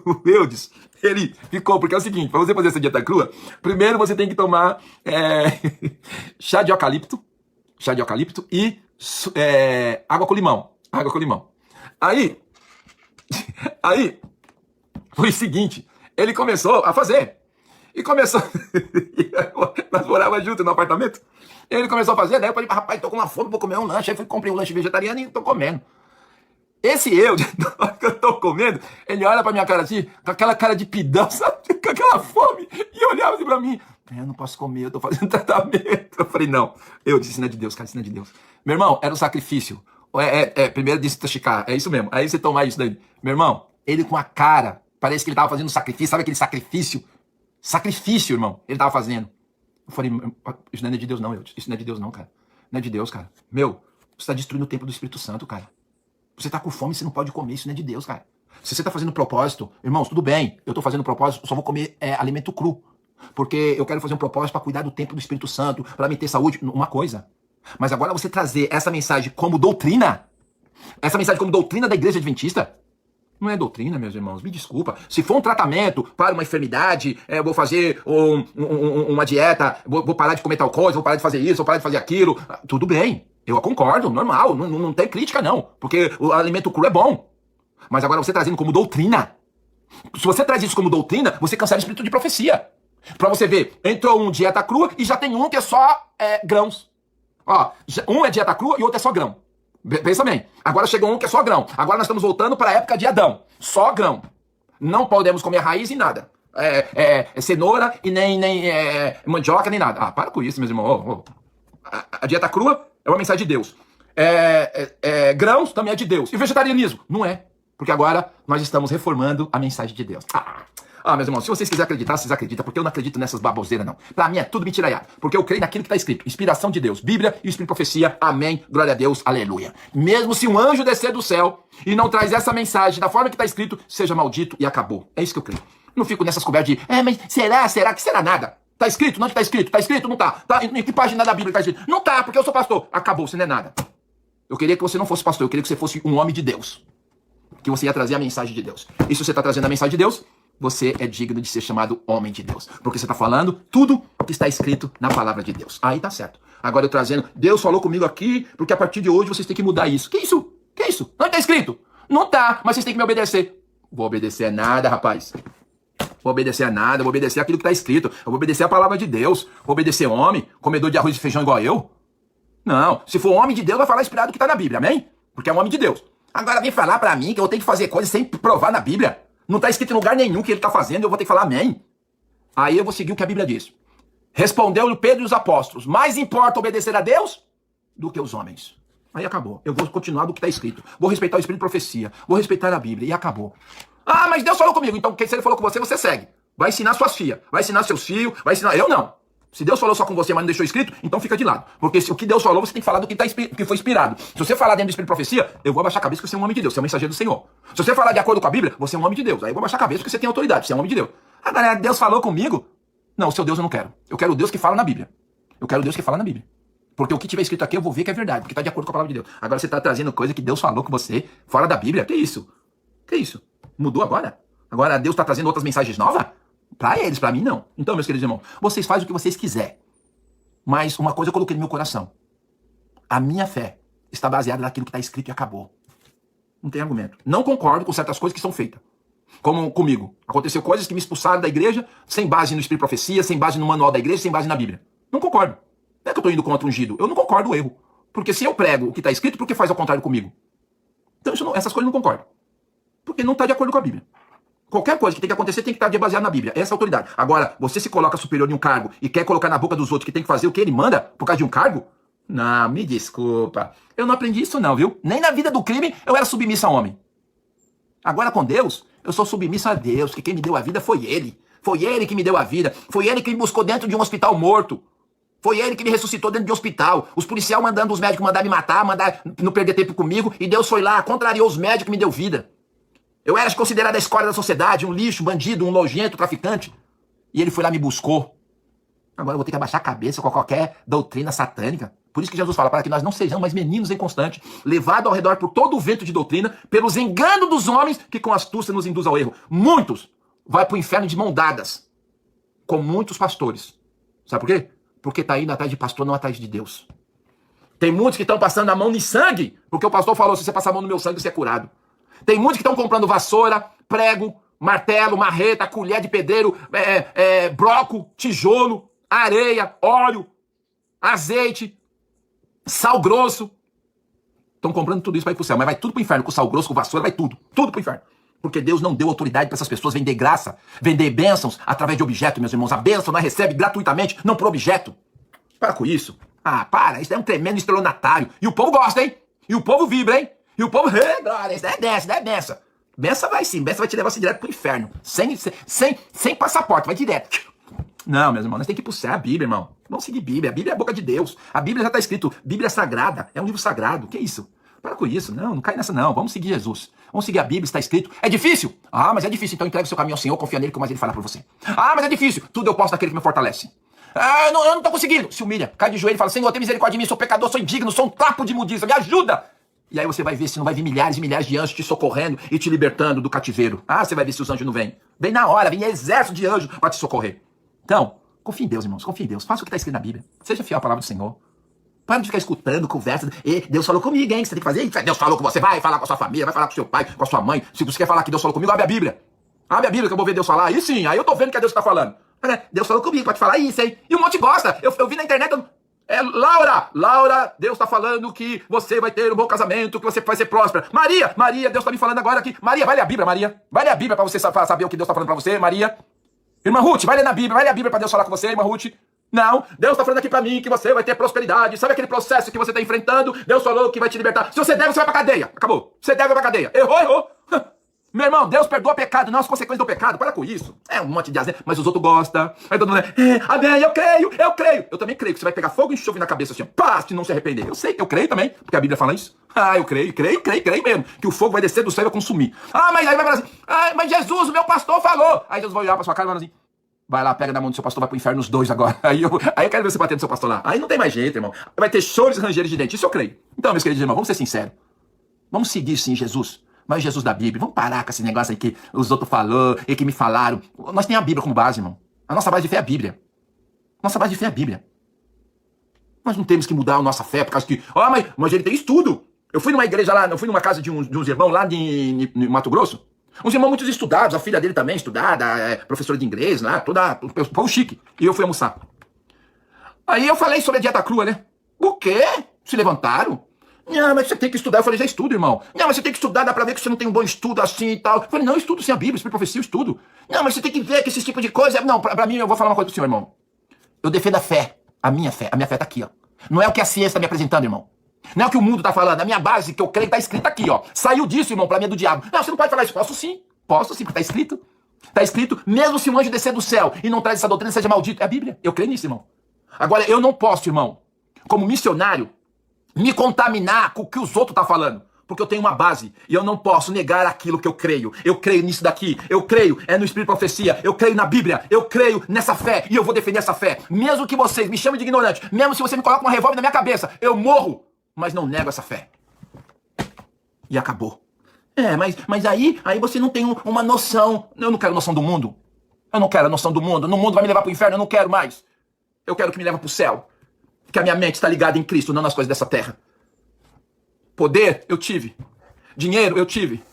O Eudes, ele ficou, porque é o seguinte, para você fazer essa dieta crua, primeiro você tem que tomar chá de eucalipto e água com limão. Aí foi o seguinte, ele começou a fazer. Nós morávamos juntos no apartamento. Ele começou a fazer, daí eu falei, rapaz, tô com uma fome, vou comer um lanche. Aí fui comprei um lanche vegetariano e tô comendo. Esse eu, na hora que eu tô comendo, ele olha pra minha cara assim, com aquela cara de pidão, sabe? Com aquela fome. E olhava assim pra mim. Eu não posso comer, eu tô fazendo tratamento. Eu falei, não. Eu disse, isso não é de Deus, cara, isso não é de Deus. Meu irmão, era um sacrifício. Primeiro desintoxicar, é isso mesmo. Aí você tomar isso daí. Meu irmão, ele com a cara, parece que ele tava fazendo um sacrifício, sabe aquele sacrifício? Sacrifício, irmão, ele tava fazendo. Eu falei, isso não é de Deus não, isso não é de Deus não, cara. Não é de Deus, cara. Meu, você tá destruindo o templo do Espírito Santo, cara. Você tá com fome, você não pode comer, isso não é de Deus, cara. Se você tá fazendo propósito, irmãos, tudo bem, eu tô fazendo propósito, só vou comer alimento cru. Porque eu quero fazer um propósito para cuidar do templo do Espírito Santo, para me ter saúde, uma coisa. Mas agora você trazer essa mensagem como doutrina, Essa mensagem como doutrina da igreja adventista? Não é doutrina, meus irmãos, me desculpa. Se for um tratamento para uma enfermidade, eu vou fazer uma dieta, vou parar de comer tal coisa, vou parar de fazer isso, vou parar de fazer aquilo, tudo bem, eu concordo, normal, não tem crítica não, porque o alimento cru é bom. Mas agora você trazendo como doutrina, se você traz isso como doutrina, você cancela o espírito de profecia. Pra você ver, entrou um dieta crua e já tem um que é só grãos. Ó, um é dieta crua e outro é só grão. Pensa bem, agora chegou um que é só grão. Agora nós estamos voltando para a época de Adão. Só grão. Não podemos comer raiz e nada. Cenoura e nem mandioca, nem nada. Para com isso, meus irmãos. A dieta crua é uma mensagem de Deus. Grãos também é de Deus. E vegetarianismo? Não é. Porque agora nós estamos reformando a mensagem de Deus. Meus irmãos, se vocês quiserem acreditar, vocês acreditam, porque eu não acredito nessas baboseiras, não. Pra mim é tudo mentiraiado, porque eu creio naquilo que está escrito. Inspiração de Deus, Bíblia e Espírito de Profecia, amém, glória a Deus, aleluia. Mesmo se um anjo descer do céu e não traz essa mensagem da forma que está escrito, seja maldito e acabou. É isso que eu creio. Não fico nessas conversas de, mas será que será nada? Tá escrito? Não tá escrito? Tá escrito? Não tá. Em que página da Bíblia tá escrito? Não tá, porque eu sou pastor. Acabou, você não é nada. Eu queria que você não fosse pastor, eu queria que você fosse um homem de Deus. Que você ia trazer a mensagem de Deus. E se você está trazendo a mensagem de Deus, você é digno de ser chamado homem de Deus. Porque você está falando tudo o que está escrito na palavra de Deus. Aí tá certo. Agora eu trazendo, Deus falou comigo aqui, porque a partir de hoje vocês têm que mudar isso. Que isso? Que isso? Não está escrito. Não tá, mas vocês têm que me obedecer. Vou obedecer a nada, rapaz. Vou obedecer a nada, vou obedecer aquilo que está escrito. Eu vou obedecer a palavra de Deus. Vou obedecer homem, comedor de arroz e feijão igual eu. Não, se for homem de Deus, vai falar inspirado do que está na Bíblia, amém? Porque é um homem de Deus. Agora vem falar pra mim que eu tenho que fazer coisas sem provar na Bíblia. Não tá escrito em lugar nenhum que ele tá fazendo, eu vou ter que falar amém. Aí eu vou seguir o que a Bíblia diz. Respondeu-lhe Pedro e os apóstolos, mais importa obedecer a Deus do que os homens. Aí acabou. Eu vou continuar do que tá escrito. Vou respeitar o Espírito de Profecia, vou respeitar a Bíblia, e acabou. Mas Deus falou comigo, então se ele falou com você, você segue. Vai ensinar suas filhas, vai ensinar seus filhos, vai ensinar... Eu não. Se Deus falou só com você, mas não deixou escrito, então fica de lado. Porque o que Deus falou, você tem que falar do que foi inspirado. Se você falar dentro do Espírito de Profecia, eu vou abaixar a cabeça porque você é um homem de Deus, você é um mensageiro do Senhor. Se você falar de acordo com a Bíblia, você é um homem de Deus. Aí eu vou abaixar a cabeça porque você tem autoridade, você é um homem de Deus. Agora, Deus falou comigo? Não, o seu Deus eu não quero. Eu quero o Deus que fala na Bíblia. Eu quero o Deus que fala na Bíblia. Porque o que tiver escrito aqui eu vou ver que é verdade, porque está de acordo com a palavra de Deus. Agora você está trazendo coisa que Deus falou com você fora da Bíblia. Que isso? Que isso? Mudou agora? Agora Deus está trazendo outras mensagens novas? Para eles, para mim não. Então, meus queridos irmãos, vocês fazem o que vocês quiserem. Mas uma coisa eu coloquei no meu coração. A minha fé está baseada naquilo que está escrito e acabou. Não tem argumento. Não concordo com certas coisas que são feitas. Como comigo. Aconteceu coisas que me expulsaram da igreja sem base no Espírito de Profecia, sem base no manual da igreja, sem base na Bíblia. Não concordo. Não é que eu estou indo contra o ungido. Eu não concordo o erro. Porque se eu prego o que está escrito, por que faz ao contrário comigo? Então essas coisas eu não concordo. Porque não está de acordo com a Bíblia. Qualquer coisa que tem que acontecer tem que estar baseado na Bíblia. Essa é a autoridade. Agora, você se coloca superior em um cargo e quer colocar na boca dos outros que tem que fazer o que ele manda por causa de um cargo? Não, me desculpa. Eu não aprendi isso não, viu? Nem na vida do crime eu era submissa a homem. Agora com Deus, eu sou submissa a Deus, que quem me deu a vida foi Ele. Foi Ele que me deu a vida. Foi Ele que me buscou dentro de um hospital morto. Foi Ele que me ressuscitou dentro de um hospital. Os policiais mandando os médicos mandar me matar, mandar não perder tempo comigo. E Deus foi lá, contrariou os médicos e me deu vida. Eu era considerado a escória da sociedade, um lixo, um bandido, um nojento, traficante. E ele foi lá e me buscou. Agora eu vou ter que abaixar a cabeça com qualquer doutrina satânica. Por isso que Jesus fala, para que nós não sejamos mais meninos inconstantes, levados ao redor por todo o vento de doutrina, pelos enganos dos homens que com astúcia nos induz ao erro. Muitos vai para o inferno de mão dadas, com muitos pastores. Sabe por quê? Porque está indo atrás de pastor, não atrás de Deus. Tem muitos que estão passando a mão em sangue, porque o pastor falou, se você passar a mão no meu sangue, você é curado. Tem muitos que estão comprando vassoura, prego, martelo, marreta, colher de pedreiro, broco, tijolo, areia, óleo, azeite, sal grosso. Estão comprando tudo isso para ir pro céu, mas vai tudo pro inferno, com sal grosso, com vassoura, vai tudo pro inferno. Porque Deus não deu autoridade para essas pessoas vender graça, vender bênçãos através de objeto, meus irmãos. A bênção nós recebe gratuitamente, não por objeto. Para com isso. Para, isso é um tremendo estelionatário. E o povo gosta, hein? E o povo vibra, hein? E o povo, glória, isso é benção. Benção vai sim, benção vai te levar assim direto pro inferno. Sem passaporte, vai direto. Não, meus irmãos, nós temos que ir pro céu, a Bíblia, irmão. Vamos seguir a Bíblia é a boca de Deus. A Bíblia já está escrito, Bíblia sagrada, é um livro sagrado. Que isso? Para com isso, não cai nessa não. Vamos seguir Jesus. Vamos seguir a Bíblia, está escrito. É difícil? Mas é difícil, então entregue o seu caminho ao Senhor, confia nele, que mais ele falar por você. Mas é difícil. Tudo eu posso naquele que me fortalece. Eu não tô conseguindo. Se humilha, cai de joelho e fala, Senhor, tem misericórdia de mim, sou pecador, sou indigno, sou um trapo de imundícia, me ajuda. E aí você vai ver se não vai vir milhares e milhares de anjos te socorrendo e te libertando do cativeiro. Ah, você vai ver se os anjos não vêm. Vem na hora, vem exército de anjos para te socorrer. Então, confie em Deus, irmãos, confie em Deus. Faça o que está escrito na Bíblia. Seja fiel à palavra do Senhor. Para de ficar escutando conversa. E Deus falou comigo, hein? Você tem que fazer isso. Deus falou com você. Vai falar com a sua família, vai falar com seu pai, com a sua mãe. Se você quer falar que Deus falou comigo, abre a Bíblia. Abre a Bíblia que eu vou ver Deus falar. Aí sim, aí eu tô vendo que é Deus que tá falando. Deus falou comigo, pode falar isso, hein? E um monte gosta. Eu vi na internet... Laura, Deus tá falando que você vai ter um bom casamento, que você vai ser próspera. Maria, Deus tá me falando agora aqui. Maria, vai ler a Bíblia, Maria. Vai ler a Bíblia pra você saber o que Deus tá falando pra você, Maria. Irmã Ruth, vai ler na Bíblia, vai ler a Bíblia pra Deus falar com você, irmã Ruth. Não, Deus tá falando aqui pra mim que você vai ter prosperidade. Sabe aquele processo que você tá enfrentando? Deus falou que vai te libertar. Se você deve, você vai pra cadeia. Acabou. Você deve, vai pra cadeia. Errou. Meu irmão, Deus perdoa pecado, não as consequências do pecado. Para com isso. É um monte de azeite, mas os outros gostam. Aí todo mundo amém, eu creio. Eu também creio que você vai pegar fogo e enxofre na cabeça assim, pá, se não se arrepender. Eu sei, eu creio também, porque a Bíblia fala isso. Ah, eu creio mesmo, que o fogo vai descer do céu e vai consumir. Ah, mas aí vai falar assim, mas Jesus, o meu pastor falou. Aí Jesus vai olhar pra sua cara e vai falar assim, vai lá, pega na mão do seu pastor, vai pro inferno os dois agora. Aí eu quero ver você batendo no seu pastor lá. Aí não tem mais jeito, irmão. Vai ter chores e rangeiros de dente, isso eu creio. Então, meus queridos irmãos, vamos ser sinceros. Vamos seguir sim Jesus. Mas Jesus da Bíblia, vamos parar com esse negócio aí que os outros falaram e que me falaram. Nós temos a Bíblia como base, irmão. A nossa base de fé é a Bíblia. Nossa base de fé é a Bíblia. Nós não temos que mudar a nossa fé por causa que... mas ele tem estudo. Eu fui numa igreja lá, eu fui numa casa de uns irmãos lá de Mato Grosso. Uns irmãos muito estudados, a filha dele também estudada, professora de inglês lá, toda... Povo chique. E eu fui almoçar. Aí eu falei sobre a dieta crua, né? O quê? Se levantaram? Não, mas você tem que estudar. Eu falei, já estudo, irmão. Não, mas você tem que estudar, dá pra ver que você não tem um bom estudo assim e tal. Eu falei, não, eu estudo sim a Bíblia, Espírito Profecia, eu estudo. Não, mas você tem que ver que esse tipo de coisa... Não, pra mim, eu vou falar uma coisa pro senhor, irmão. Eu defendo a fé. A minha fé tá aqui, ó. Não é o que a ciência tá me apresentando, irmão. Não é o que o mundo tá falando. A minha base, que eu creio, tá escrita aqui, ó. Saiu disso, irmão, pra mim é do diabo. Não, você não pode falar isso. Posso sim, porque tá escrito. Tá escrito, mesmo se um anjo descer do céu e não traz essa doutrina, seja maldito. É a Bíblia. Eu creio nisso, irmão. Agora, eu não posso, irmão, como missionário, me contaminar com o que os outros estão falando. Porque eu tenho uma base e eu não posso negar aquilo que eu creio. Eu creio nisso daqui. Eu creio no Espírito de Profecia. Eu creio na Bíblia. Eu creio nessa fé e eu vou defender essa fé. Mesmo que vocês me chamem de ignorante, mesmo se você me coloca uma revólver na minha cabeça, eu morro, mas não nego essa fé. E acabou. Mas aí você não tem uma noção. Eu não quero noção do mundo. Eu não quero a noção do mundo. No mundo vai me levar para o inferno, eu não quero mais. Eu quero que me leve para o céu. Que a minha mente está ligada em Cristo, não nas coisas dessa terra. Poder, eu tive. Dinheiro, eu tive.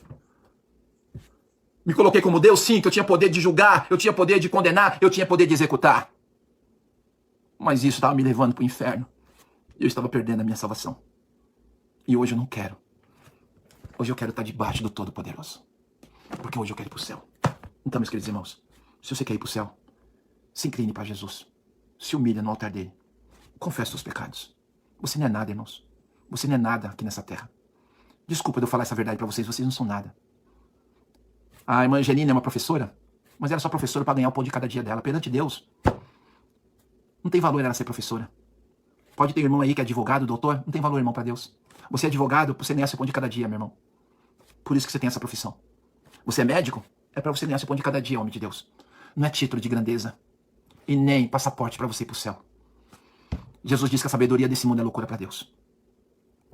Me coloquei como Deus, sim, que eu tinha poder de julgar, eu tinha poder de condenar, eu tinha poder de executar. Mas isso estava me levando para o inferno. Eu estava perdendo a minha salvação. E hoje eu não quero. Hoje eu quero estar debaixo do Todo-Poderoso. Porque hoje eu quero ir para o céu. Então, meus queridos irmãos, se você quer ir para o céu, se incline para Jesus. Se humilha no altar dele. Confesse seus pecados. Você não é nada, irmãos. Você não é nada aqui nessa terra. Desculpa de eu falar essa verdade para vocês. Vocês não são nada. A irmã Angelina é uma professora, mas ela é só professora para ganhar o pão de cada dia dela. Perante Deus, não tem valor ela ser professora. Pode ter irmão aí que é advogado, doutor. Não tem valor, irmão, para Deus. Você é advogado, você ganhar seu pão de cada dia, meu irmão. Por isso que você tem essa profissão. Você é médico, é para você ganhar seu pão de cada dia, homem de Deus. Não é título de grandeza e nem passaporte para você ir para o céu. Jesus diz que a sabedoria desse mundo é loucura para Deus.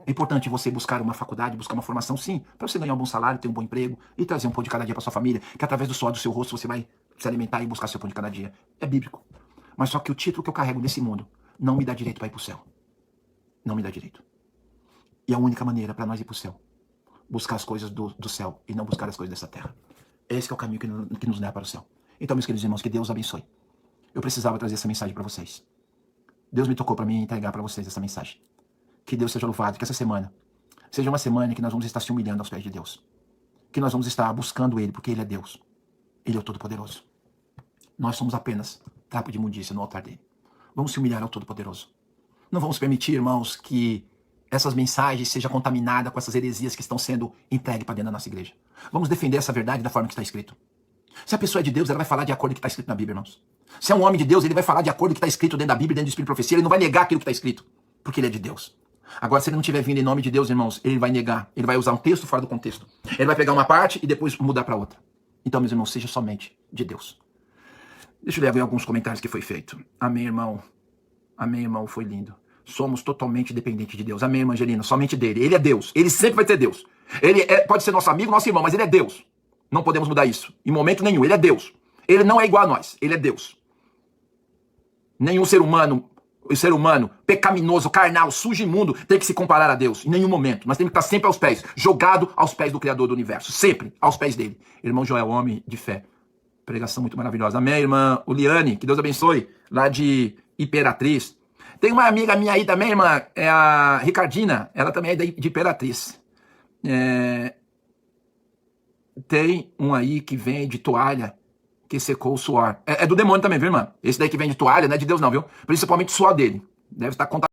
É importante você buscar uma faculdade, buscar uma formação, sim, para você ganhar um bom salário, ter um bom emprego e trazer um pão de cada dia para sua família, que através do suor do seu rosto você vai se alimentar e buscar seu pão de cada dia. É bíblico. Mas só que o título que eu carrego nesse mundo não me dá direito para ir para o céu. Não me dá direito. E a única maneira para nós ir para o céu, buscar as coisas do céu e não buscar as coisas dessa terra. Esse que é o caminho que nos leva para o céu. Então, meus queridos irmãos, que Deus abençoe. Eu precisava trazer essa mensagem para vocês. Deus me tocou para mim entregar para vocês essa mensagem. Que Deus seja louvado, que essa semana seja uma semana que nós vamos estar se humilhando aos pés de Deus. Que nós vamos estar buscando Ele, porque Ele é Deus. Ele é o Todo-Poderoso. Nós somos apenas trapo de imundícia no altar dele. Vamos se humilhar ao Todo-Poderoso. Não vamos permitir, irmãos, que essas mensagens sejam contaminadas com essas heresias que estão sendo entregues para dentro da nossa igreja. Vamos defender essa verdade da forma que está escrito. Se a pessoa é de Deus, ela vai falar de acordo com o que está escrito na Bíblia, irmãos. Se é um homem de Deus, ele vai falar de acordo com o que está escrito dentro da Bíblia, dentro do Espírito de Profecia. Ele não vai negar aquilo que está escrito, porque ele é de Deus. Agora, se ele não estiver vindo em nome de Deus, irmãos, ele vai negar. Ele vai usar um texto fora do contexto. Ele vai pegar uma parte e depois mudar para outra. Então, meus irmãos, seja somente de Deus. Deixa eu ler alguns comentários que foi feito. Amém, irmão. Amém, irmão. Foi lindo. somos totalmente dependentes de Deus. Amém, irmã Angelina? Somente dele. Ele é Deus. Ele sempre vai ser Deus. Pode ser nosso amigo, nosso irmão, mas ele é Deus. Não podemos mudar isso. Em momento nenhum. Ele é Deus. Ele não é igual a nós. Ele é Deus. Nenhum ser humano, pecaminoso, carnal, sujo, imundo, tem que se comparar a Deus. Em nenhum momento. Nós temos que estar sempre aos pés. Jogado aos pés do Criador do Universo. Sempre aos pés dele. Irmão Joel, homem de fé. Pregação muito maravilhosa. Amém, irmã Uliane? Que Deus abençoe. Lá de Imperatriz. Tem uma amiga minha aí também, irmã. É a Ricardina. Ela também é de Imperatriz. Tem um aí que vem de toalha que secou o suor. É do demônio também, viu, irmã? Esse daí que vem de toalha não é de Deus não, viu? Principalmente o suor dele. Deve estar contaminado.